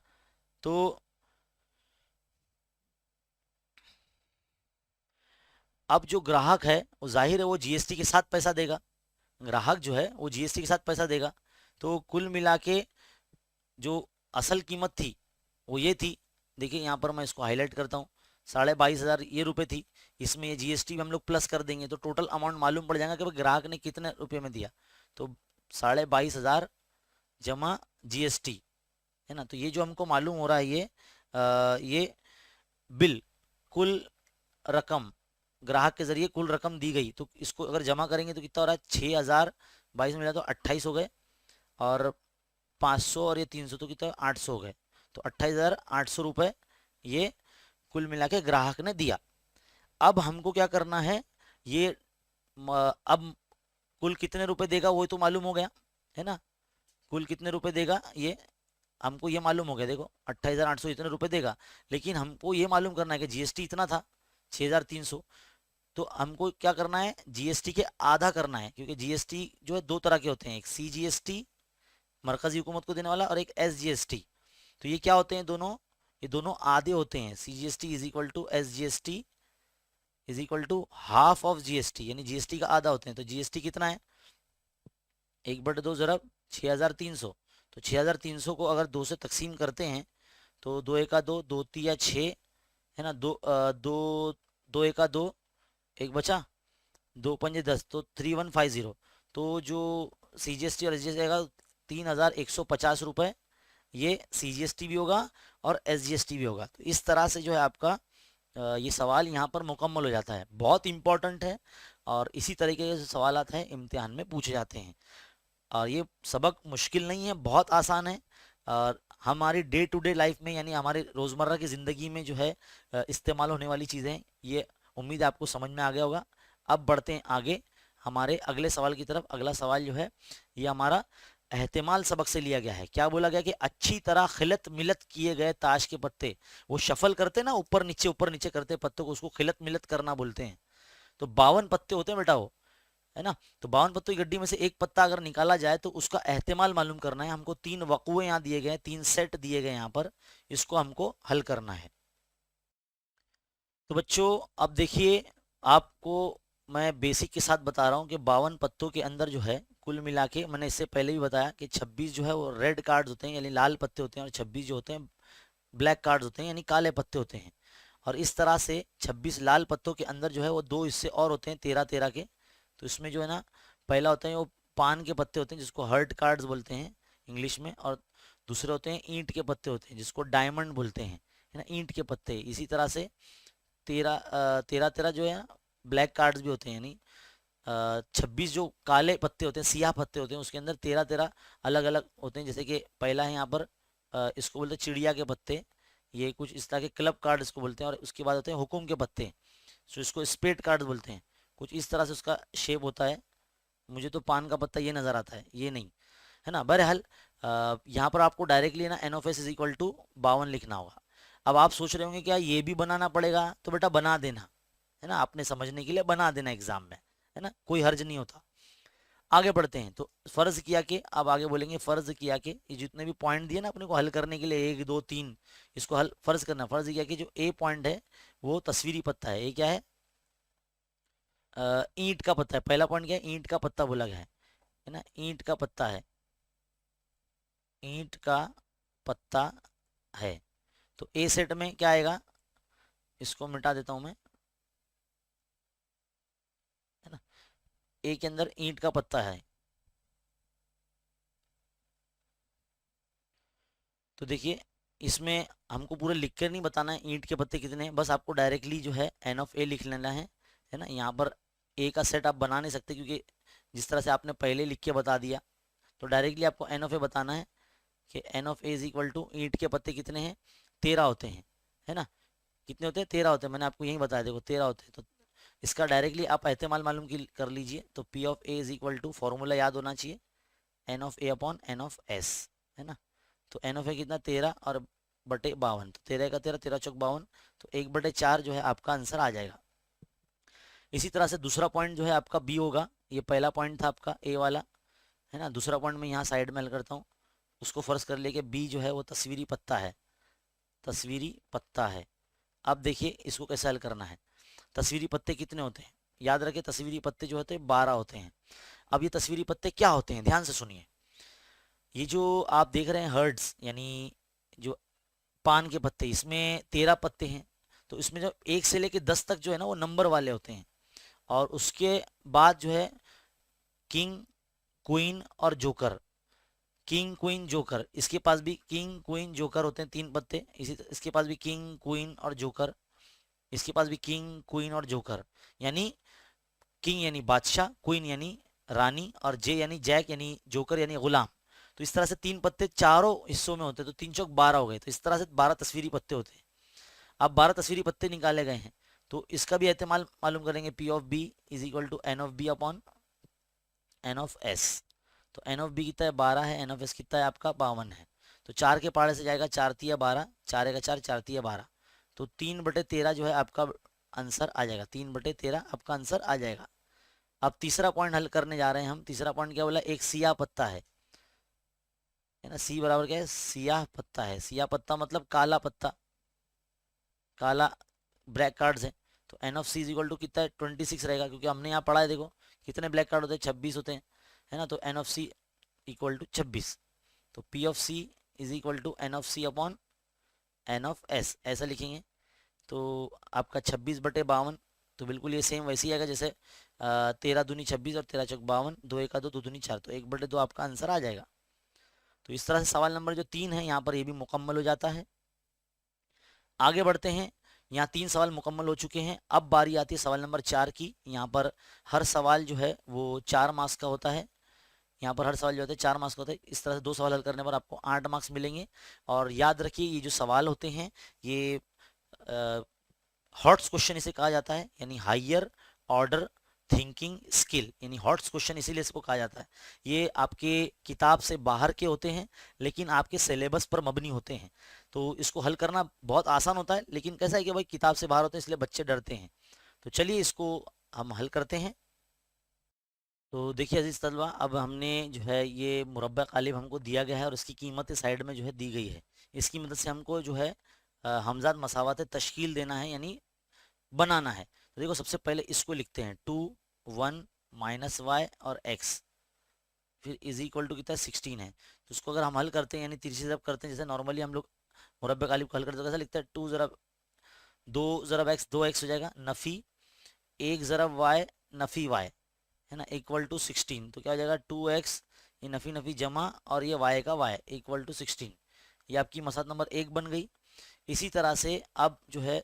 तो अब जो ग्राहक है वो जाहिर है वो जीएसटी के साथ पैसा देगा, ग्राहक जो है वो जीएसटी के साथ पैसा देगा। तो कुल मिला के जो असल कीमत थी वो ये थी। देखिए यहाँ पर मैं इसको हाईलाइट करता हूँ, 22,500 ये रुपए थी। इसमें ये जीएसटी भी हम लोग प्लस कर देंगे तो टोटल अमाउंट मालूम पड़ जाएगा कि भाई ग्राहक ने कितने रुपए में दिया। तो 22,500 जमा जीएसटी, है ना। तो ये जो हमको मालूम हो रहा है ये बिल, कुल रकम ग्राहक के जरिए कुल रकम दी गई। तो इसको अगर जमा करेंगे तो कितना हो रहा है? 6,022 मिला तो 28 हो गए, और 500 और ये 300 तो कितना? 800 हो गए। तो 28,800 रुपये ये कुल मिला के ग्राहक ने दिया। अब हमको क्या करना है, ये अब कुल कितने रुपए देगा वो तो मालूम हो गया, है ना। कुल कितने रुपए देगा ये हमको ये मालूम हो गया। देखो 28,800 इतने रुपए देगा, लेकिन हमको ये मालूम करना है कि जीएसटी इतना था 6,300। तो हमको क्या करना है, जीएसटी के आधा करना है, क्योंकि जीएसटी जो है दो तरह के होते हैं, एक सीजीएसटी मरकजी हुकूमत को देने वाला और एक एसजीएसटी। तो ये क्या होते हैं दोनों? ये दोनों आधे होते हैं। CGST is equal to SGST is equal to half of GST, यानी जीएसटी का आधा होते हैं। तो जीएसटी कितना है? 1/2 ज़रब 6,300। तो 6,300 को अगर 2 से तकसीम करते हैं तो 2 एका 2, 2 तिया 6, है ना। दो 2 एका 2, एक बचा, 2 पंजे 10, तो 3,150। तो जो सीजीएसटी और एसजीएसटी आएगा 3,150 रुपये ये CGST भी होगा और SGST भी होगा। तो इस तरह से जो है आपका ये सवाल यहाँ पर मुकम्मल हो जाता है। बहुत इंपॉर्टेंट है और इसी तरीके के जो सवाल आते हैं इम्तिहान में पूछे जाते हैं। और ये सबक मुश्किल नहीं है, बहुत आसान है और हमारी डे टू डे लाइफ में यानी हमारे रोज़मर्रा की ज़िंदगी में जो है इस्तेमाल होने वाली चीज़ें, ये उम्मीद है आपको समझ में आ गया होगा। अब बढ़ते हैं आगे हमारे अगले सवाल की तरफ। अगला सवाल जो है ये हमारा एहतिमाल सबक से लिया गया है। क्या बोला गया कि अच्छी तरह खिलत मिलत किए गए ताश के पत्ते, वो शफल करते ना ऊपर नीचे करते पत्तों को, उसको खिलत मिलत करना बोलते हैं। तो 52 पत्ते होते हैं बेटा वो, है ना। तो 52 पत्तों की गड्डी में से एक पत्ता अगर निकाला जाए तो उसका एहतिमाल मालूम करना है हमको। 3 वक़ुए यहाँ दिए गए हैं, 3 सेट दिए गए यहाँ पर, इसको हमको हल करना है। तो बच्चों अब देखिए, आपको मैं बेसिक के साथ बता रहा हूँ कि 52 पत्तों के अंदर जो है कुल मिला के, मैंने इससे पहले भी बताया कि 26 जो है वो रेड कार्ड्स होते हैं यानी लाल पत्ते होते हैं, और 26 जो होते हैं ब्लैक कार्ड्स होते हैं यानी काले पत्ते होते हैं। और इस तरह से 26 लाल पत्तों के अंदर जो है वो 2 हिस्से और होते हैं 13-13 के। तो इसमें जो है ना, पहला होता है वो पान के पत्ते होते हैं जिसको हर्ट कार्ड्स बोलते हैं इंग्लिश में, और दूसरे होते हैं ईंट के पत्ते होते हैं जिसको डायमंड बोलते हैं, है ना, ईंट के पत्ते। इसी तरह से 13 जो है ब्लैक कार्ड्स भी होते हैं, यानी 26 जो काले पत्ते होते हैं, सियाह पत्ते होते हैं, उसके अंदर 13 अलग अलग होते हैं। जैसे कि पहला है यहाँ पर इसको बोलते हैं चिड़िया के पत्ते, ये कुछ इस तरह के क्लब कार्ड इसको बोलते हैं। और उसके बाद होते हैं हुकुम के पत्ते, सो इसको स्पेड कार्ड बोलते हैं। कुछ इस तरह से उसका शेप होता है। मुझे तो पान का पत्ता ये नज़र आता है, ये नहीं, है ना। बहरहाल यहाँ पर आपको डायरेक्टली ना N of S is equal to 52 लिखना होगा। अब आप सोच रहे होंगे क्या ये भी बनाना पड़ेगा? तो बेटा बना देना, है ना, आपने समझने के लिए बना देना एग्जाम में, है ना, कोई हर्ज नहीं होता। आगे बढ़ते हैं। तो फर्ज किया कि, अब आगे बोलेंगे फर्ज किया कि ये जितने भी पॉइंट दिए ना अपने को हल करने के लिए 1 2 3, इसको हल फर्ज करना। फर्ज किया कि जो ए पॉइंट है वो तस्वीरी पत्ता है। ये क्या है? ईंट का पत्ता है। पहला पॉइंट क्या है? ईंट का पत्ता बोला गया है ना, ईंट का पत्ता है, ईंट का पत्ता है। तो ए सेट में क्या आएगा? इसको मिटा देता हूं मैं, है ना। ए के अंदर ईंट का पत्ता है। तो देखिए, इसमें हमको पूरा लिख कर नहीं बताना है ईंट के पत्ते कितने हैं, बस आपको डायरेक्टली जो है एन ऑफ ए लिख लेना है ना। यहाँ पर ए का सेट आप बना नहीं सकते क्योंकि जिस तरह से आपने पहले लिख के बता दिया, तो डायरेक्टली आपको एन ऑफ ए बताना है कि N of A is equal to ईंट के पत्ते कितने हैं? 13 होते हैं, है ना। कितने होते हैं? 13 होते हैं, मैंने आपको यही बताया, देखो 13 होते हैं। तो इसका डायरेक्टली आप एहतिमाल मालूम कर लीजिए। तो P of A is equal to, formula याद होना चाहिए, N of A upon N of S, है ना। तो एन ऑफ ए कितना? 13 और बटे 52, तो 13 का 13, 13 चौक 52, तो 1/4 जो है आपका आंसर आ जाएगा। इसी तरह से दूसरा पॉइंट जो है आपका बी होगा। ये पहला पॉइंट था आपका ए वाला, है ना। दूसरा पॉइंट मैं यहाँ साइड में हल करता हूँ। उसको फर्ज कर ले कि बी जो है वो तस्वीरी पत्ता है, तस्वीरी पत्ता है। अब देखिए इसको कैसे हल करना है। तस्वीरी पत्ते कितने होते हैं? याद रखें तस्वीरी पत्ते जो होते हैं 12 होते हैं। अब ये तस्वीरी पत्ते क्या होते हैं, ध्यान से सुनिए। ये जो आप देख रहे हैं हर्ड्स यानी जो पान के पत्ते, इसमें 13 पत्ते हैं। तो इसमें जो 1 से लेके 10 तक जो है ना वो नंबर वाले होते हैं। और उसके बाद जो है किंग, क्वीन और जोकर, किंग क्वीन जोकर, इसके पास भी किंग क्वीन जोकर होते हैं 3 पत्ते। इसी इसके पास भी किंग क्वीन और जोकर, इसके पास भी किंग क्वीन और जोकर। यानी किंग यानी बादशाह, क्वीन यानी रानी, और जे यानी जैक यानी जोकर यानी गुलाम। तो इस तरह से 3 पत्ते चारों हिस्सों में होते हैं। तो 3 चौक 12 हो गए। तो इस तरह से 12 तस्वीरी पत्ते होते हैं। अब 12 तस्वीरी पत्ते निकाले गए हैं, तो इसका भी एहतिमाल मालूम करेंगे। P of B is equal to N of B upon N of S. तो एन ऑफ बी कितना है? 12 है। एन ऑफ एस कितना है आपका? 52 है। तो 4 के पहाड़े से जाएगा 4 तिया 12, 4 का 4, 4 तिया 12। तो 3/13 जो है आपका आंसर आ जाएगा, 3/13 आपका आंसर आ जाएगा। अब तीसरा पॉइंट हल करने जा रहे हैं हम। तीसरा पॉइंट क्या बोला? एक सियाह पत्ता है ना। सी बराबर क्या है? सियाह पत्ता है। सियाह पत्ता मतलब काला पत्ता, काला ब्लैक कार्ड्स है। तो N of C is equal to कितना है? 26 रहेगा, क्योंकि हमने यहाँ पढ़ा है, देखो कितने ब्लैक कार्ड होते हैं? 26 होते हैं, है ना। तो N of C equal to 26। तो P of C is equal to N of C upon N of S, ऐसा लिखेंगे। तो आपका 26/52, तो बिल्कुल ये सेम वैसे ही आएगा जैसे 13 दूनी 26 और 13 चौक 52, 2 1 2, 2 दूनी 4, तो 1/2 आपका आंसर आ जाएगा। तो इस तरह से सवाल नंबर जो 3 है यहाँ पर ये भी मुकम्मल हो जाता है। आगे बढ़ते हैं। यहाँ 3 सवाल मुकम्मल हो चुके हैं। अब बारी आती है सवाल नंबर 4 की। यहाँ पर हर सवाल जो है वो 4 मार्क्स का होता है। यहाँ पर हर सवाल जो होता है 4 मार्क्स का होता है। इस तरह से 2 सवाल हल करने पर आपको 8 मार्क्स मिलेंगे। और याद रखिए ये जो सवाल होते हैं ये हॉट्स क्वेश्चन इसे कहा जाता है, यानी हायर ऑर्डर थिंकिंग स्किल, यानी हॉट्स क्वेश्चन इसीलिए इसको कहा जाता है। ये आपके किताब से बाहर के होते हैं लेकिन आपके सिलेबस पर मबनी होते हैं, तो इसको हल करना बहुत आसान होता है। लेकिन कैसा है कि भाई किताब से बाहर होते हैं इसलिए बच्चे डरते हैं। तो चलिए इसको हम हल करते हैं। तो देखिए अजीज तलबा, अब हमने जो है ये मुरब्बा कालिब हमको दिया गया है और इसकी कीमत साइड में जो है दी गई है। इसकी मदद से हमको जो है हमजाद मसावत तश्कील देना है, यानी बनाना है। तो देखो सबसे पहले इसको लिखते हैं 2 1 माइनस वाई और x, फिर इज इक्वल टू कितना 16 है। तो इसको अगर हम हल करते हैं यानी तिरछी ज़रब करते हैं, जैसे नॉर्मली हम लोग मुरब्बे कालिब को हल करते हैं, तो कैसा लिखते हैं 2 ज़रब 2 ज़रब x 2x हो जाएगा, नफ़ी 1 ज़रब y नफ़ी y है ना, इक्वल टू 16। तो क्या हो जाएगा 2x, ये नफ़ी नफ़ी जमा और ये y का y इक्वल टू 16। ये आपकी मसाला नंबर 1 बन गई। इसी तरह से अब जो है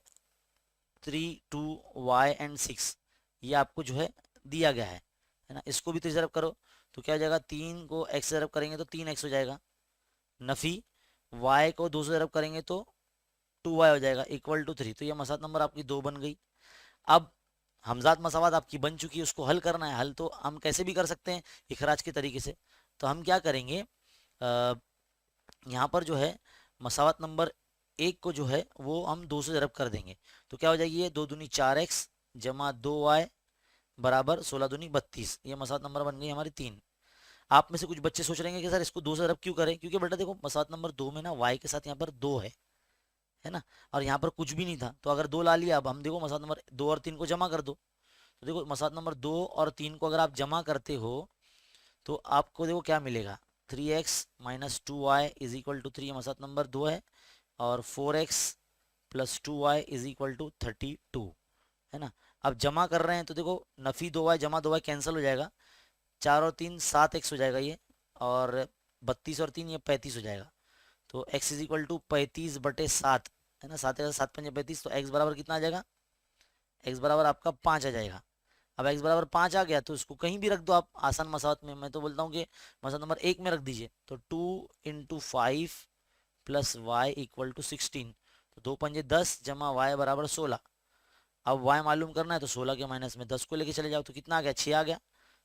3 2 y एंड 6 ये आपको जो है दिया गया है ना। इसको भी तो ज़रब करो तो क्या हो जाएगा, 3 को x ज़रब करेंगे तो 3x हो जाएगा, नफ़ी y को 2 से ज़रब करेंगे तो 2y हो जाएगा इक्वल टू 3। तो ये मसाला नंबर आपकी 2 बन गई। अब हमजात मसावत आपकी बन चुकी है, उसको हल करना है। हल तो हम कैसे भी कर सकते हैं इखराज के तरीके से। तो हम क्या करेंगे, यहाँ पर जो है मसावत नंबर 1 को जो है वो हम 2 से ज़रब कर देंगे। तो क्या हो जाएगी, ये 2 दूनी 4x जमा 2y बराबर 16 दूनी 32। ये मसावत नंबर बन गई हमारी 3। आप में से कुछ बच्चे सोच रहे हैं कि सर इसको 2 से ज़रब क्यों करें, क्योंकि बेटा देखो मसावत नंबर 2 में ना y के साथ यहाँ पर 2 है ना, और यहाँ पर कुछ भी नहीं था तो अगर 2 ला लिया। अब हम देखो मसावत नंबर 2 और 3 को जमा कर दो। तो देखो मसावत नंबर 2 और 3 को अगर आप जमा करते हो तो आपको देखो क्या मिलेगा, 3x minus 2y is equal to 3 मसावत नंबर 2 है, और 4x plus 2y is equal to 32 है ना। अब जमा कर रहे हैं तो देखो नफ़ी 2y जमा 2y कैंसिल हो जाएगा, 4 और 3 7x हो जाएगा ये, और 32 और 3 ये 35 हो जाएगा। तो x इज इक्वल टू 35/7 है ना, 7 7 5 35। तो x बराबर कितना आ जाएगा, x बराबर आपका 5 आ जाएगा। अब x बराबर 5 आ गया तो इसको कहीं भी रख दो आप आसान मसावत में। मैं तो बोलता हूँ कि मसावत नंबर 1 में रख दीजिए। तो 2 into 5 plus Y equal to 16। तो 2 पंजे 10 जमा y बराबर 16। अब y मालूम करना है तो 16 के माइनस में 10 को लेके चले जाओ तो कितना आ गया, 6 आ गया।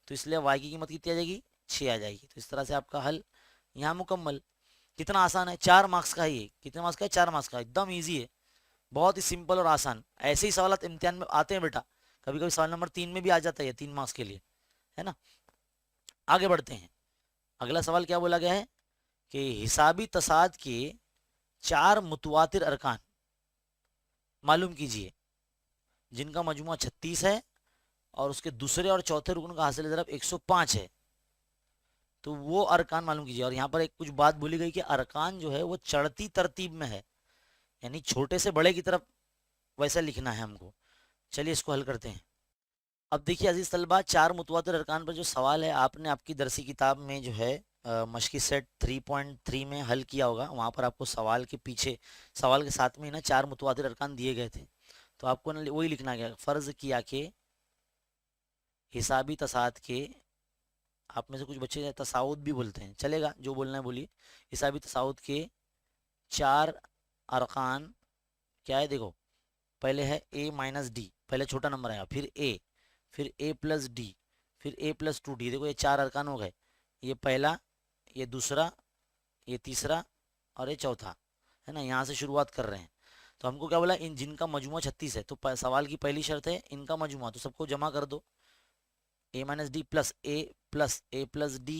तो इसलिए y की कीमत कितनी आ जाएगी, 6 आ जाएगी। तो इस तरह से आपका हल यहाँ मुकम्मल। कितना आसान है, 4 मार्क्स का है ये। कितने मार्क्स का है, 4 मार्क्स का, एकदम ईजी है, बहुत ही सिंपल और आसान। ऐसे ही सवाल इम्तिहान में आते हैं बेटा, कभी कभी सवाल नंबर 3 में भी आ जाता है 3 मार्क्स के लिए, है ना। आगे बढ़ते हैं। अगला सवाल क्या बोला गया है कि हिसाबी तसाद के 4 मुतवातिर अरकान मालूम कीजिए जिनका मजमुआ 36 है और उसके दूसरे और चौथे रुकन का हासिल ज़रब 105 है। तो वो अरकान मालूम कीजिए। और यहाँ पर एक कुछ बात बोली गई कि अरकान जो है वो चढ़ती तरतीब में है, यानी छोटे से बड़े की तरफ वैसा लिखना है हमको। चलिए इसको हल करते हैं। अब देखिए अजीज तलबा, 4 मुतवातिर अरकान पर जो सवाल है आपने आपकी दरसी किताब में जो है मशकी सेट 3.3 में हल किया होगा। वहाँ पर आपको सवाल के पीछे, सवाल के साथ में ना 4 मुतवातिर अरकान दिए गए थे। तो आपको ना वही लिखना गया, फ़र्ज़ किया कि हिसाबी तसाद के, आप में से कुछ बच्चे तसाउद भी बोलते हैं, चलेगा जो बोलना है बोलिए। हिसाबी तसाउद के 4 अरकान क्या है, देखो पहले है a माइनस डी, पहले छोटा नंबर आएगा, फिर a, फिर a प्लस डी, फिर a प्लस 2d। देखो ये 4 अरकान हो गए, ये पहला, ये दूसरा, ये तीसरा और ये चौथा, है ना। यहाँ से शुरुआत कर रहे हैं। तो हमको क्या बोला, इन जिनका मजमुआ 36 है। तो सवाल की पहली शर्त है इनका मजमुआ, तो सबको जमा कर दो, a minus D plus a plus D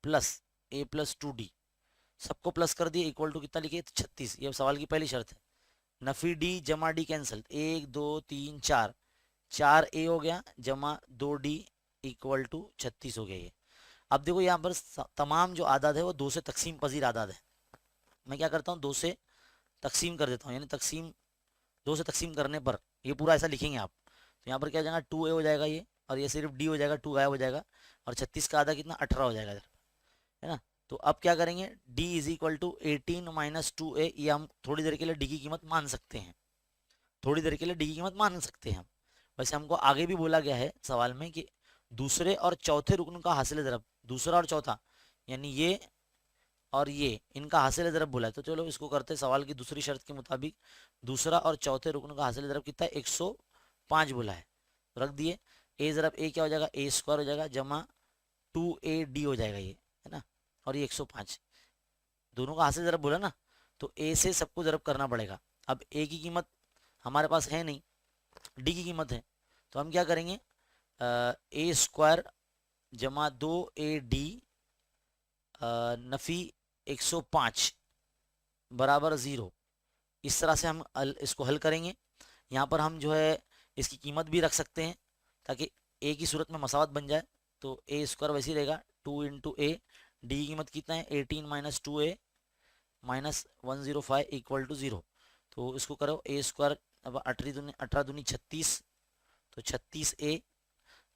plus a plus 2d, सबको प्लस कर दिए, इक्वल टू कितना लिखे 36। ये सवाल की पहली शर्त है। नफी डी जमा डी कैंसिल, 1 2 3 4, 4a हो गया जमा 2d इक्वल टू 36 हो गया ये। अब देखो यहाँ पर तमाम जो आदाद है वो 2 से तकसीम पजीर आदाद है। मैं क्या करता हूँ, 2 से तकसीम कर देता हूँ, यानी तकसीम 2 से तकसीम करने पर ये पूरा ऐसा लिखेंगे आप। तो यहाँ पर क्या हो जाएगा, 2a हो जाएगा ये, और ये सिर्फ d हो जाएगा, 2 गायब हो जाएगा, और 36 का आधा कितना 18 हो जाएगा, है ना। तो अब क्या करेंगे, d is equal to 18 minus 2a, ये हम थोड़ी देर के लिए d की कीमत मान सकते हैं, थोड़ी देर के लिए d की कीमत मान सकते हैं हम। वैसे हमको आगे भी बोला गया है सवाल में कि दूसरे और चौथे रुकन का हासिल ज़रब, दूसरा और चौथा यानी ये और ये, इनका हासिल ज़रब बोला है। तो चलो इसको करते हैं, सवाल की दूसरी शर्त के मुताबिक दूसरा और चौथे रुकन का हासिल ज़रब कितना है, 105 बोला है। रख दिए, a ज़रब a क्या हो जाएगा, a स्क्वायर हो जाएगा जमा 2ad हो जाएगा ये, है ना, और ये 105, दोनों का हासिल ज़रब बोला ना, तो a से सबको ज़रब करना पड़ेगा। अब a की कीमत हमारे पास है नहीं, d की कीमत है, तो हम क्या करेंगे, a स्क्वायर जमा 2ad नफ़ी 105 बराबर 0, इस तरह से हम इसको हल करेंगे। यहाँ पर हम जो है इसकी कीमत भी रख सकते हैं ताकि a की सूरत में मसावत बन जाए। तो a स्क्वायर वैसे ही रहेगा 2 इंटू ए, डी की कीमत कितना है 18 minus 2a minus 105 equal to 0। तो इसको करो, a स्क्वायर अब 18 दूनी 36, तो 36a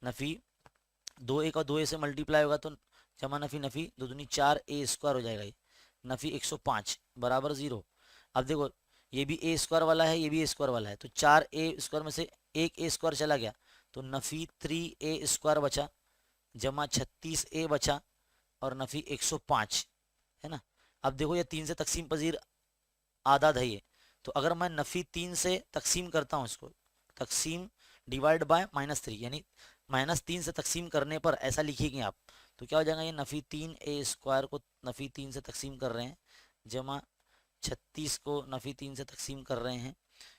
नफ़ी 2a का 2a से मल्टीप्लाई होगा तो जमा नफ़ी नफ़ी 2 दूनी 4a स्क्वायर हो जाएगा, ये नफ़ी 105 बराबर 0। अब देखो ये भी a स्क्वायर वाला है, ये भी a स्क्वायर वाला है, तो 4a स्क्वायर में से एक a स्क्वायर चला गया तो नफ़ी 3a स्क्वायर बचा जमा 36a बचा और नफ़ी 105, है ना। अब देखो ये 3 से तकसीम पजीर आदाद है ये, तो अगर मैं नफ़ी 3 से तकसीम करता हूँ इसको, तकसीम डिवाइड बाय -3 यानी -3 से तकसीम करने पर ऐसा लिखिएगा आप, तो क्या हो जाएगा, ये नफ़ी 3a स्क्वायर को नफ़ी 3 से तकसीम कर रहे हैं जमा 36 को नफ़ी 3 से तकसीम कर रहे हैं,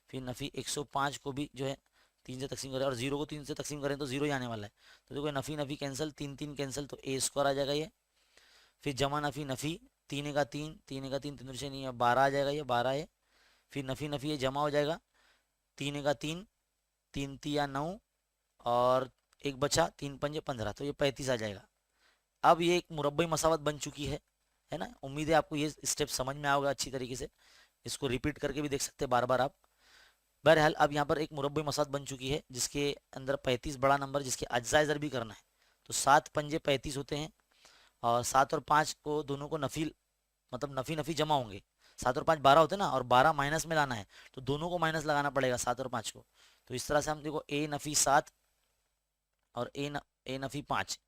फिर नफ़ी 105 को भी जो है 3 से तकसीम कर रहे हैं, और 0 को 3 से तकसीम करें तो 0 ही आने वाला है। तो देखो नफ़ी नफ़ी कैंसिल, 3 3 कैंसिल, तो a स्क्वायर आ जाएगा ये, फिर जमा नफ़ी नफ़ी 3 का 3 3 का 3 3 से नहीं है 12 आ जाएगा, ये 12 है, फिर नफ़ी नफ़ी ये जमा हो जाएगा 3 का 3 3 तिया 9 और एक बचा 3 पंजे 15, तो ये 35 आ जाएगा। अब ये एक मुरब्बई मसावत बन चुकी है ना। उम्मीद है आपको ये स्टेप समझ में आओगे अच्छी तरीके से, इसको रिपीट करके भी देख सकते हैं बार बार आप। बहरहाल अब यहाँ पर एक मुरब्बई मसावत बन चुकी है जिसके अंदर 35 बड़ा नंबर, जिसके अज्जा ज़र भी करना है, तो 7 पंजे 35 होते हैं, और 7 और 5 को दोनों को नफी मतलब नफी नफी जमा होंगे, 7 और 5 12 होते हैं ना, और 12 माइनस में लाना है तो दोनों को माइनस लगाना पड़ेगा 7 और 5 को। तो इस तरह से हम देखो a नफी 7 और a नफी 5,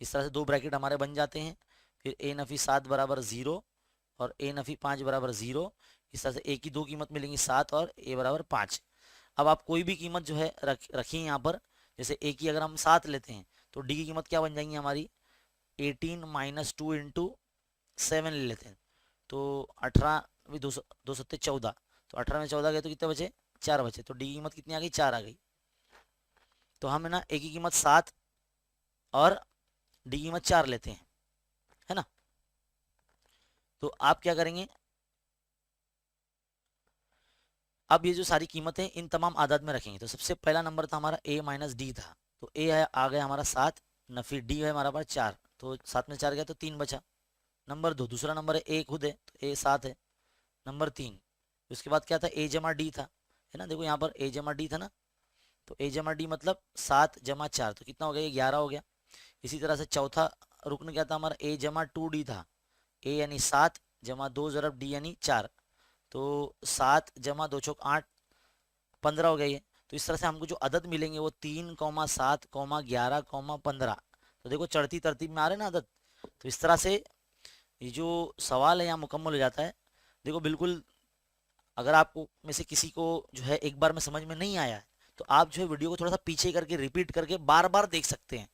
इस तरह से दो ब्रैकेट हमारे बन जाते हैं। फिर a नफी 7 बराबर 0 और a नफी 5 बराबर 0, इस तरह से a की दो कीमत मिलेंगी 7 और a बराबर 5। अब आप कोई भी कीमत जो है रखिए यहाँ पर, जैसे a की अगर हम 7 लेते हैं तो d की कीमत क्या बन जाएंगी हमारी 18 माइनस 2 इंटू 7 ले लेते हैं, तो 18 भी 2 सत्ते 14, तो 18 में 14 गए तो कितने बचे 4 बचे, तो डी की कीमत कितनी आ गई 4 आ गई। तो हम है ना ए की कीमत 7 और डी की कीमत 4 लेते हैं, है ना। तो आप क्या करेंगे, अब ये जो सारी कीमतें इन तमाम आदाद में रखेंगे। तो सबसे पहला नंबर था हमारा a माइनस डी था, तो a है आ गया हमारा 7 न, फिर d है हमारा पास 4, तो 7 में 4 गया तो 3 बचा। नंबर 2 दूसरा नंबर है a खुद है तो a 7 है। नंबर 3 उसके बाद क्या था a जमा डी था, है ना, देखो यहाँ पर a जमा डी था ना, तो a जमा डी मतलब 7 जमा 4, तो कितना हो गया, ये 11 हो गया। इसी तरह से चौथा रुकन क्या था हमारा a जमा 2d था, a यानी 7 जमा 2 ज़रब d यानी 4, तो 7 जमा 2 चौक 8 15 हो गया ये। तो इस तरह से हमको जो अदद मिलेंगे वो 3,7,11,15, तो देखो चढ़ती तरतीब में आ रहे ना अदद। तो इस तरह से ये जो सवाल है यहाँ मुकम्मल हो जाता है। देखो बिल्कुल, अगर आपको में से किसी को जो है एक बार में समझ में नहीं आया है तो आप जो है वीडियो को थोड़ा सा पीछे करके रिपीट करके बार बार देख सकते हैं,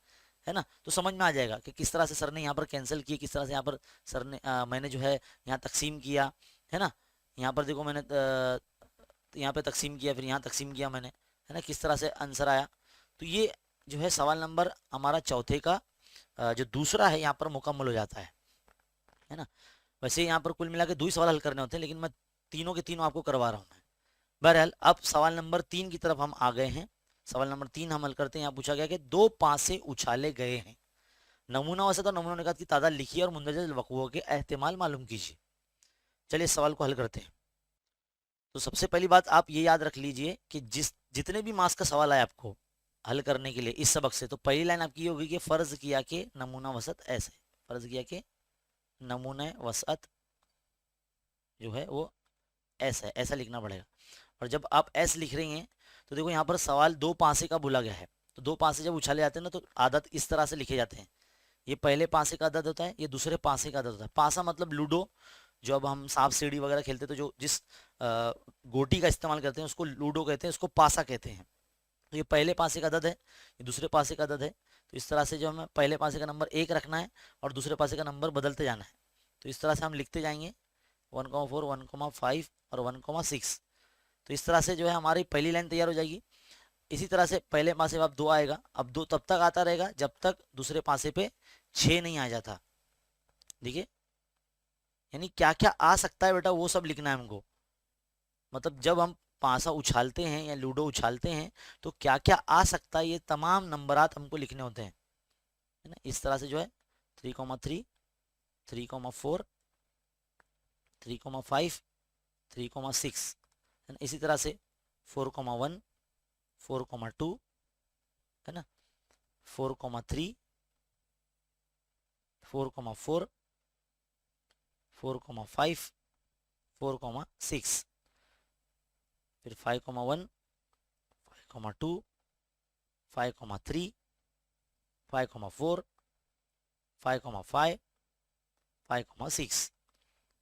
है ना, तो समझ में आ जाएगा कि किस तरह से सर ने यहाँ पर कैंसिल किया, किस तरह से यहाँ पर सर ने मैंने जो है यहाँ तकसीम किया, है ना। यहाँ पर देखो मैंने यहाँ पे तकसीम किया, फिर यहाँ तकसीम किया मैंने, है ना, किस तरह से आंसर आया। तो ये जो है सवाल नंबर हमारा चौथे का जो दूसरा है यहाँ पर मुकम्मल हो जाता है ना। वैसे यहाँ पर कुल मिला के 2 ही सवाल हल करने होते हैं, लेकिन मैं तीनों के तीनों आपको करवा रहा हूँ मैं। बहरहाल अब सवाल नंबर 3 की तरफ हम आ गए हैं। सवाल नंबर 3 हम हल करते हैं। यहाँ पूछा गया कि 2 पासे उछाले गए हैं, नमूना वसत और नमूना निकात की तादाद लिखिए और मुंदरज वक़ुओं के एहतिमाल मालूम कीजिए। चलिए इस सवाल को हल करते हैं। तो सबसे पहली बात आप ये याद रख लीजिए कि जितने भी मास का सवाल आए आपको हल करने के लिए इस सबक से, तो पहली लाइन आपकी ये होगी कि फर्ज किया कि नमूना वसत ऐसे, फर्ज किया कि नमूने वसअत जो है वो एस है, ऐसा लिखना पड़ेगा। और जब आप एस लिख रही हैं तो देखो यहाँ पर सवाल दो पासे का बोला गया है, तो दो पासे जब उछाले जाते हैं ना तो आदत इस तरह से लिखे जाते हैं। ये पहले पासे का आदत होता है, ये दूसरे पासे का आदत होता है। पासा मतलब लूडो, जो अब हम सांप सीढ़ी वगैरह खेलते हैं तो जो जिस गोटी का इस्तेमाल करते हैं उसको लूडो कहते हैं, उसको पासा कहते हैं। तो ये पहले पासे का अदद है, ये दूसरे पासे का अदद है। तो इस तरह से जो हमें पहले पासे का नंबर 1 रखना है और दूसरे पासे का नंबर बदलते जाना है। तो इस तरह से हम लिखते जाएंगे 1,4, 1,5 और 1,6। तो इस तरह से जो है हमारी पहली लाइन तैयार हो जाएगी। इसी तरह से पहले पासे अब 2 आएगा, अब 2 तब तक आता रहेगा जब तक दूसरे पासे पे 6 नहीं आ जाता। देखिए, यानी क्या क्या आ सकता है बेटा वो सब लिखना है हमको। मतलब जब हम पासा उछालते हैं या लूडो उछालते हैं तो क्या क्या आ सकता है, ये तमाम नंबरात हमको लिखने होते हैं, है ना। इस तरह से जो है 3,3, 3,4, 3,5, 3,6, है ना। इसी तरह से 4,1, 4,2, है ना, 4,3, 4,4, 4,5, 4,6, फिर 5,1, 5,2, 5,3, 5,4, 5,5, 5,6।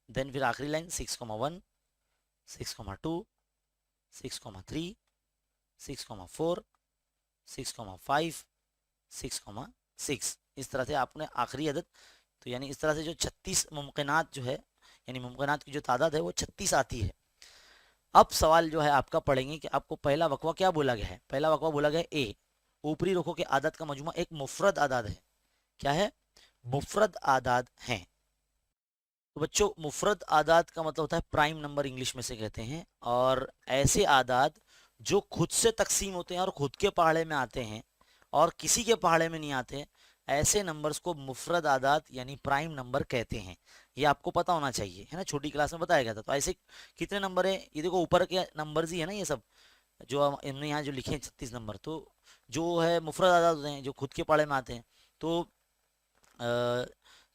देन फिर आखिरी लाइन 6,1, 6,2, 6,3, 6,4, 6,5, 6,6। इस तरह से आपने आखिरी अदद, तो यानी इस तरह से जो 36 मुमकिनात जो है, यानी मुमकिनात की जो तादाद है वो 36 आती है। अब सवाल जो है आपका पढ़ेंगे कि आपको पहला वकवा क्या बोला गया है। पहला वकवा बोला गया है ए, ऊपरी रुखों के आदाद का मजमूआ एक मुफरद आदाद है। क्या है? मुफरद आदाद है। तो बच्चों, मुफरद आदाद का मतलब होता है प्राइम नंबर, इंग्लिश में से कहते हैं। और ऐसे आदाद जो खुद से तकसीम होते हैं और खुद के पहाड़े में आते हैं और किसी के पहाड़े में नहीं आते, ऐसे नंबर्स को मुफरद आदाद यानी प्राइम नंबर कहते हैं। ये आपको पता होना चाहिए, है ना, छोटी क्लास में बताया गया था। तो ऐसे कितने नंबर है, ये देखो ऊपर के नंबर्स ही है ना, ये सब जो हमने यहाँ जो लिखे हैं 36 नंबर, तो जो है मुफरद आदाद होते हैं जो खुद के पहाड़े में आते हैं। तो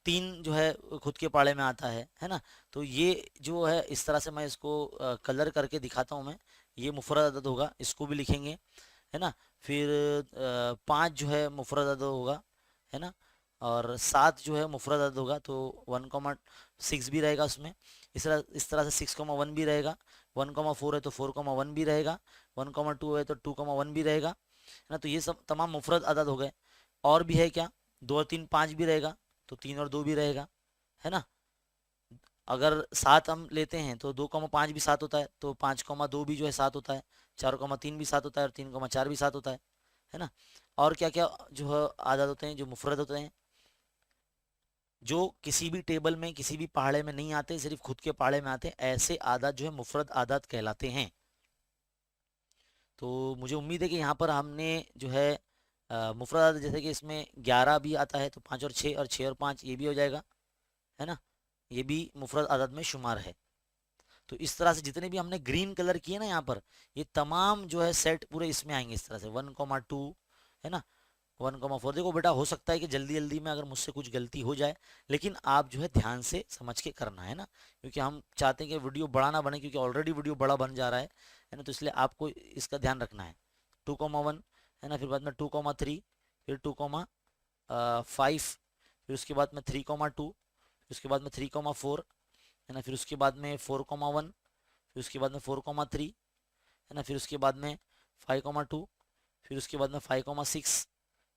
3 जो है खुद के पाड़े में आता है ना। तो ये जो है इस तरह से मैं इसको कलर करके दिखाता हूँ मैं। ये मुफरद अदद होगा, इसको भी लिखेंगे, है ना। फिर 5 जो है मुफरद अदद होगा, है ना। और 7 जो है मुफरद अदद होगा, तो 1,6 भी रहेगा उसमें। इस तरह से 6,1 भी रहेगा। 1,4 है तो 4,1 भी रहेगा। 1,2 है तो 2,1 भी रहेगा, है ना। तो ये सब तमाम मुफरद अदद हो गए। और भी है क्या, 2 और 3 5 भी रहेगा, तो 3 और 2 भी रहेगा, है ना। अगर 7 हम लेते हैं तो 2,5 भी 7 होता है, तो 5,2 भी जो है 7 होता है। 4,3 भी 7 होता है और 3,4 भी 7 होता है ना। और क्या क्या जो है आदाद होते हैं जो मुफरद होते हैं, जो किसी भी टेबल में किसी भी पहाड़े में नहीं आते, सिर्फ खुद के पहाड़े में आते हैं, ऐसे आदाद जो है मुफरद आदाद कहलाते हैं। तो मुझे उम्मीद है कि यहाँ पर हमने जो है मुफरद आदाद, जैसे कि इसमें 11 भी आता है तो 5 और 6 और 6 और 5 ये भी हो जाएगा, है ना। ये भी मुफरद आदाद में शुमार है। तो इस तरह से जितने भी हमने ग्रीन कलर किए ना यहाँ पर, ये तमाम जो है सेट पूरे इसमें आएंगे इस तरह से। 1,2, है ना, 1,4। देखो बेटा, हो सकता है कि जल्दी जल्दी में अगर मुझसे कुछ गलती हो जाए, लेकिन आप जो है ध्यान से समझ के करना है ना, क्योंकि हम चाहते हैं कि वीडियो बड़ा ना बने, क्योंकि ऑलरेडी वीडियो बड़ा बन जा रहा है ना। तो इसलिए आपको इसका ध्यान रखना है। 2,1, है ना, फिर बाद में 2,3, फिर 2,5, फिर उसके बाद में 3,2, फिर उसके बाद में 3,4, है ना, फिर उसके बाद में 4,1, फिर उसके बाद में 4,3, है ना, फिर उसके बाद में 5,2, फिर उसके बाद में 5,6,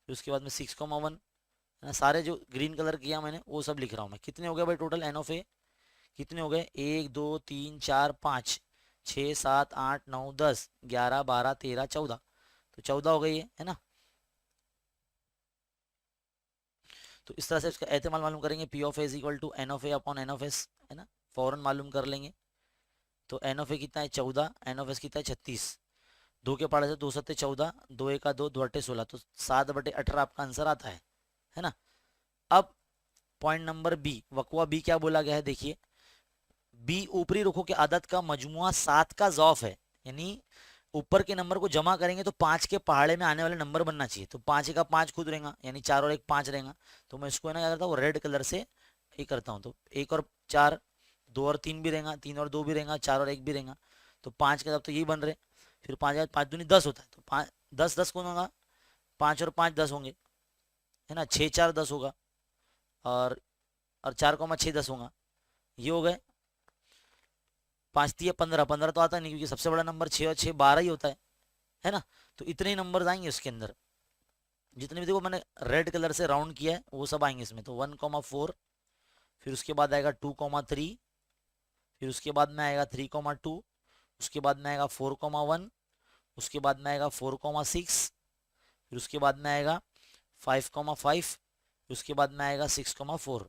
फिर उसके बाद में 6,1, है ना। सारे जो ग्रीन कलर किया मैंने वो सब लिख रहा हूँ मैं। कितने हो गए भाई टोटल एन ऑफ ए? कितने हो गए? 1 2 3 4 5 6 7 8 9 10 11 12 13 14। तो 14 हो गई है ना। तो इस तरह से इसका एहतमाल मालूम करेंगे। P of A is equal to N of A upon N of S, है ना, फौरन मालूम कर लेंगे। तो एन ऑफ ए कितना है? 14। एन ऑफ एस कितना है? 36। 2 के पहाड़े से 2 सत्ते 14, 2 एका 2, 2 अट्ठे 16, तो 7/18 आपका आंसर आता है ना। अब पॉइंट नंबर बी, वकवा बी क्या बोला गया है, देखिए। बी, ऊपरी रुखों के आदत का मजमुआ 7 का ज़ौफ है, यानी ऊपर के नंबर को जमा करेंगे तो 5 के पहाड़े में आने वाले नंबर बनना चाहिए। तो 5 का 5 खुद रहेगा, यानी 4 और 1 5 रहेगा। तो मैं इसको है ना क्या करता हूँ, रेड कलर से ये करता हूँ तो 1 और 4, 2 और 3 भी रहेगा, 3 और 2 भी रहेगा, 4 और 1 भी रहेगा, तो 5 के साथ तो यही बन रहे। फिर 5 5 दूनी 10 होता है, तो 5 10 10 कौन होगा, 5 और 5 10 होंगे, है ना, 6 4 10 होगा, और 4,6 10 होगा, ये हो गए। 5 3 15, 15 तो आता नहीं क्योंकि सबसे बड़ा नंबर 6 और 6 12 ही होता है ना। तो इतने ही नंबर आएंगे उसके अंदर, जितने भी देखो मैंने रेड कलर से राउंड किया है वो सब आएंगे इसमें। तो 1,4, फिर उसके बाद आएगा 2,3, फिर उसके बाद में आएगा 3,2, उसके बाद में आएगा 4,1, उसके बाद में आएगा 4,6, फिर उसके बाद में आएगा 5,5, उसके बाद में आएगा 6,4।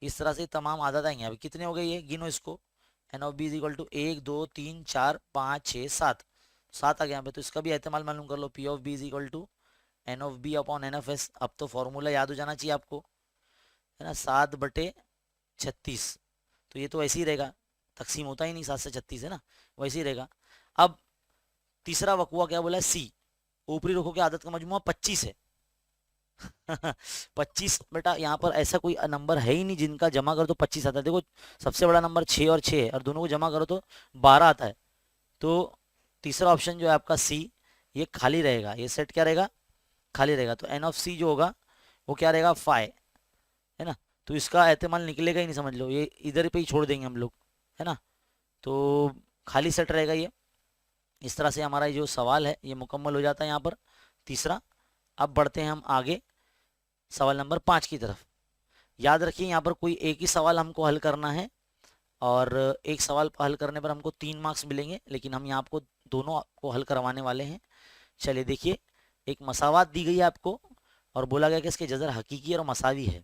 इस तरह से तमाम आदत आएंगे। अभी कितने हो गए ये, गिनो इसको। N of B is equal to 1 2 3 4 5 6 7, 7 आ गया यहाँ पे। तो इसका भी एहतमाल मालूम कर लो, P of B is equal to N of B upon N of S. अब तो फॉर्मूला याद हो जाना चाहिए आपको, है ना, 7/36। तो ये तो ऐसे ही रहेगा, तकसीम होता ही नहीं 7 से 36, है ना, वैसे ही रहेगा। अब तीसरा वकुआ क्या बोला है, सी, ऊपरी रुखों की आदत का मजमुआ 25 है। 25 बेटा, यहाँ पर ऐसा कोई नंबर है ही नहीं जिनका जमा करो तो 25 आता है। देखो सबसे बड़ा नंबर 6 और 6 है, और दोनों को जमा करो तो 12 आता है। तो तीसरा ऑप्शन जो है आपका सी, ये खाली रहेगा, ये सेट क्या रहेगा, खाली रहेगा। तो एन ऑफ सी जो होगा वो क्या रहेगा, 5, है ना। तो इसका एहतमाल निकलेगा ही नहीं, समझ लो, ये इधर पे ही छोड़ देंगे हम लोग, है ना। तो खाली सेट रहेगा ये। इस तरह से हमारा जो सवाल है ये मुकम्मल हो जाता है यहाँ पर, तीसरा। अब बढ़ते हैं हम आगे सवाल नंबर 5 की तरफ। याद रखिए यहाँ पर कोई एक ही सवाल हमको हल करना है, और एक सवाल हल करने पर हमको 3 मार्क्स मिलेंगे, लेकिन हम यहाँ आपको दोनों को हल करवाने वाले हैं। चलिए देखिए, एक मसावात दी गई है आपको, और बोला गया कि इसके जजर हकीकी और मसावी है।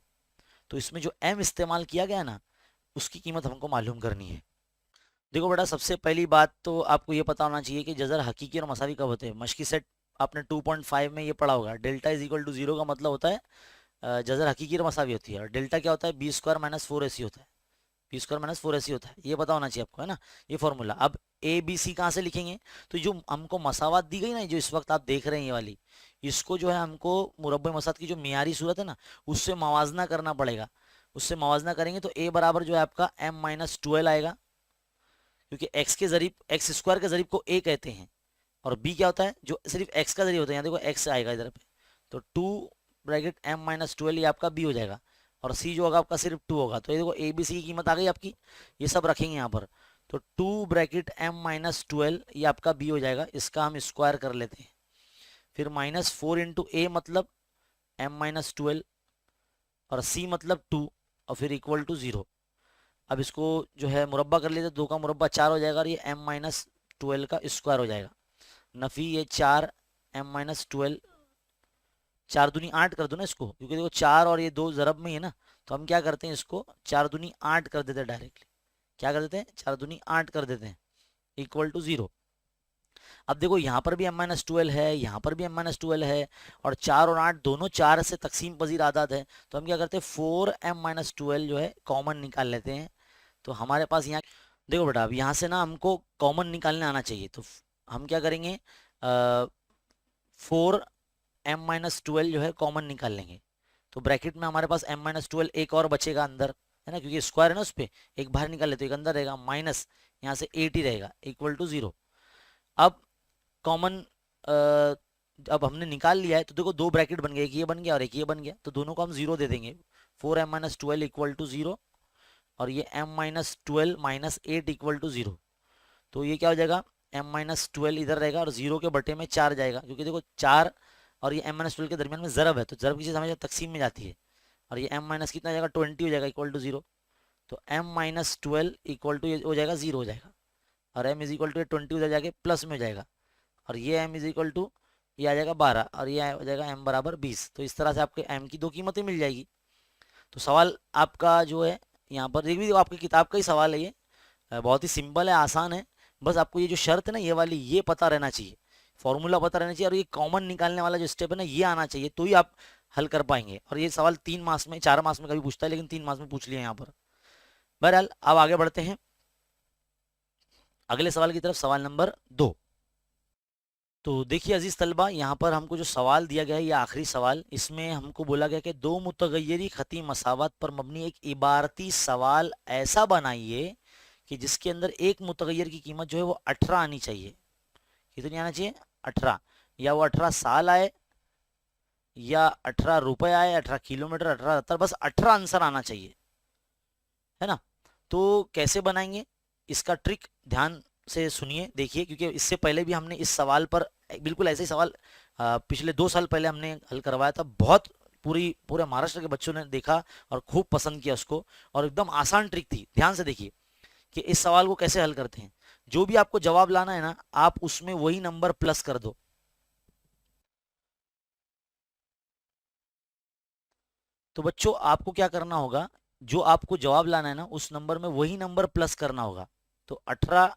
तो इसमें जो एम इस्तेमाल किया गया ना, उसकी कीमत हमको मालूम करनी है। देखो बेटा, सबसे पहली बात तो आपको ये पता होना चाहिए कि जजर हकीकी और मसावी कब होते हैं। मशकी सेट आपने 2.5 में ये पढ़ा होगा, डेल्टा इज इक्वल टू 0 का मतलब होता है जजर हकीकी और मसावी होती है। और डेल्टा क्या होता है, बी स्क्वायर माइनस 4ac होता है, बी स्क्वायर माइनस 4ac होता है, ये पता होना चाहिए आपको, है ना, ये फॉर्मूला। अब ए बी सी कहाँ से लिखेंगे, तो जो हमको मसावत दी गई ना, जो इस वक्त आप देख रहे हैं ये वाली, इसको जो है हमको मुरब्बे मसात की जो मियारी सूरत है ना, उससे मवाजना करना पड़ेगा। उससे मवाजना करेंगे तो ए बराबर जो है आपका m-12 आएगा, क्योंकि एक्स के जरीब, एक्स स्क्वायर के जरीब को ए कहते हैं। और बी क्या होता है, जो सिर्फ एक्स का जरिए होता है, यहाँ देखो एक्स आएगा इधर पे, तो 2 (m-12) ये आपका बी हो जाएगा। और सी जो होगा आपका सिर्फ 2 होगा। तो ये देखो ए बी सी की कीमत आ गई आपकी, ये सब रखेंगे यहाँ पर। तो 2 (m-12) ये आपका बी हो जाएगा, इसका हम स्क्वायर कर लेते हैं। फिर -4 इंटू ए मतलब m-12, और सी मतलब 2, और फिर इक्वल टू 0। अब इसको जो है मुरब्बा कर लेते, 2 का मुरब्बा 4 हो जाएगा, और ये m-12 का स्क्वायर हो जाएगा। नफी ये 4 m-12, 4 दूनी 8 कर दो ना इसको, क्योंकि देखो 4 और ये 2 जरब में ही है ना। तो हम क्या करते हैं, इसको 4 दूनी 8 कर देते हैं डायरेक्टली। क्या कर देते हैं, 4 दूनी 8 कर देते हैं, इक्वल टू 0। अब देखो यहाँ पर भी m-12 है, यहाँ पर भी m-12 है, और 4 और 8 दोनों 4 से तकसीम पजीर आदाद है। तो हम क्या करते हैं, 4m-12 जो है कॉमन निकाल लेते हैं। तो हमारे पास यहाँ देखो बेटा, अब यहाँ से ना हमको कॉमन निकालने आना चाहिए। तो हम क्या करेंगे, 4m-12 जो है कॉमन निकाल लेंगे। तो ब्रैकेट में हमारे पास m-12 एक और बचेगा अंदर, है ना, क्योंकि स्क्वायर है ना, उस पर एक बाहर निकाल लेते, एक अंदर रहेगा, माइनस यहाँ से 8 ही रहेगा, इक्वल टू 0। अब कॉमन अब हमने निकाल लिया है, तो देखो 2 ब्रैकेट बन गए, एक ये बन गया और एक ये बन गया, तो दोनों को हम 0 दे देंगे। 4m-12 इक्वल टू 0, और ये m-12 माइनस 8 इक्वल टू 0। तो ये क्या हो जाएगा, m-12 इधर रहेगा, और 0 के बटे में 4 जाएगा, क्योंकि देखो 4 और ये m-12 के दरमियान में ज़रब है, तो ज़रब की चीज़ हमेशा तकसीम में जाती है। और ये m माइनस कितना जाएगा, 20 हो जाएगा, इक्वल टू 0। तो m-12 इक्वल टू ये हो जाएगा 0 हो जाएगा, और m इज इक्वल टू 20 उधर जाके प्लस में हो जाएगा, और ये m इज इक्वल टू ये आ जाएगा 12, और ये हो जाएगा m बराबर 20। तो इस तरह से आपके m की 2 कीमतें मिल जाएगी। तो सवाल आपका जो है यहाँ पर देख भी, आपकी किताब का ही सवाल है ये, बहुत ही सिंपल है, आसान है। बस आपको ये जो शर्त है ना, ये वाली, ये पता रहना चाहिए, फॉर्मूला पता रहना चाहिए, और ये कॉमन निकालने वाला जो स्टेप है ना, ये आना चाहिए, तो ही आप हल कर पाएंगे। और ये सवाल 3 मार्क्स में, 4 मार्क्स में कभी पूछता है, लेकिन 3 मार्क्स में पूछ लिया यहाँ पर। बहरहाल अब आगे बढ़ते हैं अगले सवाल की तरफ, सवाल नंबर 2। तो देखिए अजीज तलबा, यहाँ पर हमको जो सवाल दिया गया है, ये आखिरी सवाल, इसमें हमको बोला गया कि दो मुतगय्यरी खती मसावत पर मबनी एक इबारती सवाल ऐसा बनाइए कि जिसके अंदर एक मुतगय्यर की कीमत जो है वो 18 आनी चाहिए। कितनी आना चाहिए? 18। या वो 18 साल आए, या 18 रुपए आए, 18 किलोमीटर, 18 बस 18 आंसर आना चाहिए, है ना। तो कैसे बनाएंगे इसका ट्रिक ध्यान से सुनिए, देखिए, क्योंकि इससे पहले भी हमने इस सवाल पर बिल्कुल ऐसे ही सवाल पिछले 2 साल पहले हमने हल करवाया था। बहुत पूरे महाराष्ट्र के बच्चों ने देखा और खूब पसंद किया उसको, और एकदम आसान ट्रिक थी। ध्यान से देखिए कि इस सवाल को कैसे हल करते हैं। जो भी आपको जवाब लाना है ना, आप उसमें वही नंबर प्लस कर दो। तो बच्चों आपको क्या करना होगा, जो आपको जवाब लाना है ना, उस नंबर में वही नंबर प्लस करना होगा। तो 18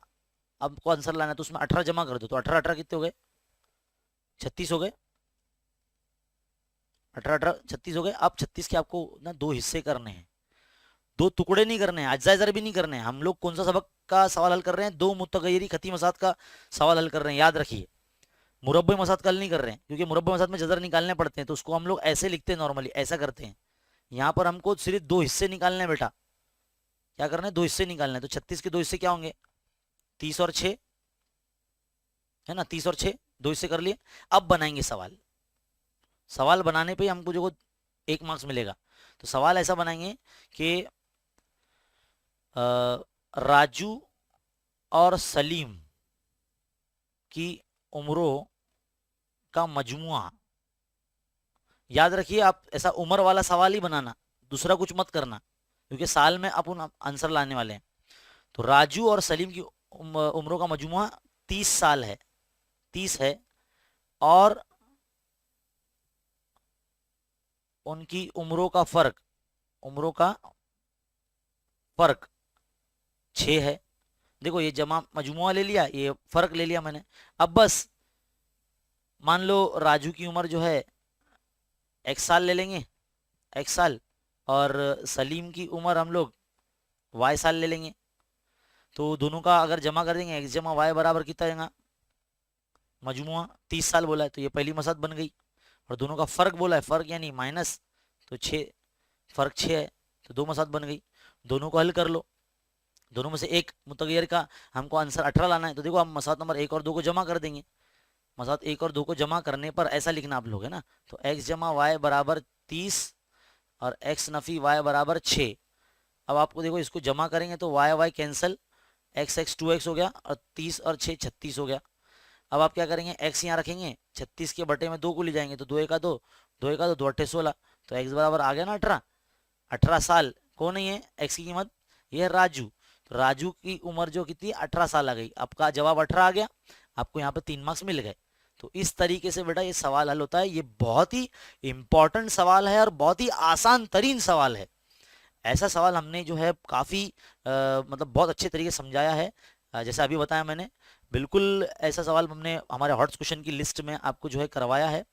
आपको आंसर लाना है, तो उसमें 18 जमा कर दो। तो 18 18 कितने हो गए? 36 हो गए। 18 18 36 हो गए। अब 36 के आपको ना 2 हिस्से करने हैं, 2 टुकड़े नहीं करने हैं, अज्जा भी नहीं करने हैं। हम लोग कौन सा सबक का सवाल हल कर रहे हैं? दो मुतगय्यरी खती मसात का सवाल हल कर रहे हैं, याद रखिए। मुरब्बे मसात का हल नहीं कर रहे हैं, क्योंकि मुरब्बे मसात में जजर निकालने पड़ते हैं, तो उसको हम लोग ऐसे लिखते हैं, नॉर्मली ऐसा करते हैं। यहाँ पर हमको सिर्फ 2 हिस्से निकालने हैं बेटा। क्या करना है? 2 हिस्से निकालने हैं। तो 36 के 2 हिस्से क्या होंगे? 30 और 6, है ना। 30 और 6 2 हिस्से कर लिए। अब बनाएंगे सवाल। सवाल बनाने पे हमको जो 1 मार्क्स मिलेगा। तो सवाल ऐसा बनाएंगे कि राजू और सलीम की उम्रों का मजमुआ। याद रखिए, आप ऐसा उम्र वाला सवाल ही बनाना, दूसरा कुछ मत करना, क्योंकि साल में अपन आंसर लाने वाले हैं। तो राजू और सलीम की उम्रों का मजमुआ 30 साल है, 30 है, और उनकी उम्रों का फर्क 6 है। देखो, ये जमा मजमुआ ले लिया, ये फर्क ले लिया मैंने। अब बस मान लो राजू की उम्र जो है x साल ले लेंगे, x साल, और सलीम की उम्र हम लोग y साल ले लेंगे। तो दोनों का अगर जमा कर देंगे, x जमा y बराबर कितना आएगा? मजमुआ 30 साल बोला है, तो ये पहली मसाद बन गई। और दोनों का फर्क बोला है, फर्क यानी माइनस, तो 6, फर्क 6 है, तो 2 मसाद बन गई। दोनों को हल कर लो। दोनों में से एक मुतगय्यर का हमको आंसर 18 लाना है। तो देखो, हम मसाद नंबर 1 और 2 को जमा कर देंगे। मसाद 1 और 2 को जमा करने पर ऐसा लिखना आप लोग, है ना। तो x जमा वाई बराबर 30 और x नफी y बराबर 6। अब आपको देखो, इसको जमा करेंगे तो y y cancel, x x 2x हो गया, और 30 और 6 36 हो गया। अब आप क्या करेंगे? x यहाँ रखेंगे, 36 के बटे में 2 को ले जाएंगे, तो 2 1 2, 2 1 2, 2 8 16। तो x बराबर आ गया ना 18। 18 साल कौन है? ये x की कीमत, ये है राजू। तो राजू की उम्र जो कितनी? 18 साल आ गई। आपका जवाब 18 आ गया, आपको यहाँ पे 3 मार्क्स मिल गए। तो इस तरीके से बेटा ये सवाल हल होता है। ये बहुत ही इंपॉर्टेंट सवाल है और बहुत ही आसान तरीन सवाल है। ऐसा सवाल हमने जो है काफ़ी मतलब बहुत अच्छे तरीके से समझाया है। जैसे अभी बताया मैंने, बिल्कुल ऐसा सवाल हमने हमारे हॉट्स क्वेश्चन की लिस्ट में आपको जो है करवाया है।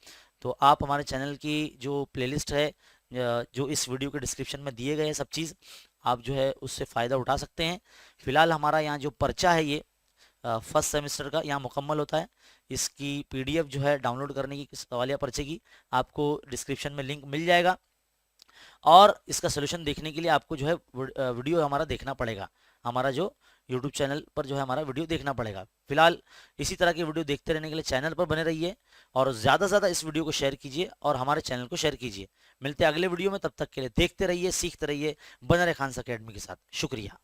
तो आप हमारे चैनल की जो प्लेलिस्ट है, जो इस वीडियो के डिस्क्रिप्शन में दिए गए हैं, सब चीज़ आप जो है उससे फ़ायदा उठा सकते हैं। फिलहाल हमारा यहाँ जो पर्चा है, ये फर्स्ट सेमेस्टर का यहाँ मुकम्मल होता है। इसकी PDF जो है डाउनलोड करने की, सवालिया पर्चे की, आपको डिस्क्रिप्शन में लिंक मिल जाएगा। और इसका सोल्यूशन देखने के लिए आपको जो है वीडियो हमारा देखना पड़ेगा। हमारा जो YouTube चैनल पर जो है हमारा वीडियो देखना पड़ेगा। फिलहाल इसी तरह की वीडियो देखते रहने के लिए चैनल पर बने रहिए, और ज़्यादा से ज़्यादा इस वीडियो को शेयर कीजिए और हमारे चैनल को शेयर कीजिए। मिलते हैं अगले वीडियो में, तब तक के लिए देखते रहिए, सीखते रहिए, बने रहे खान अकेडमी के साथ। शुक्रिया।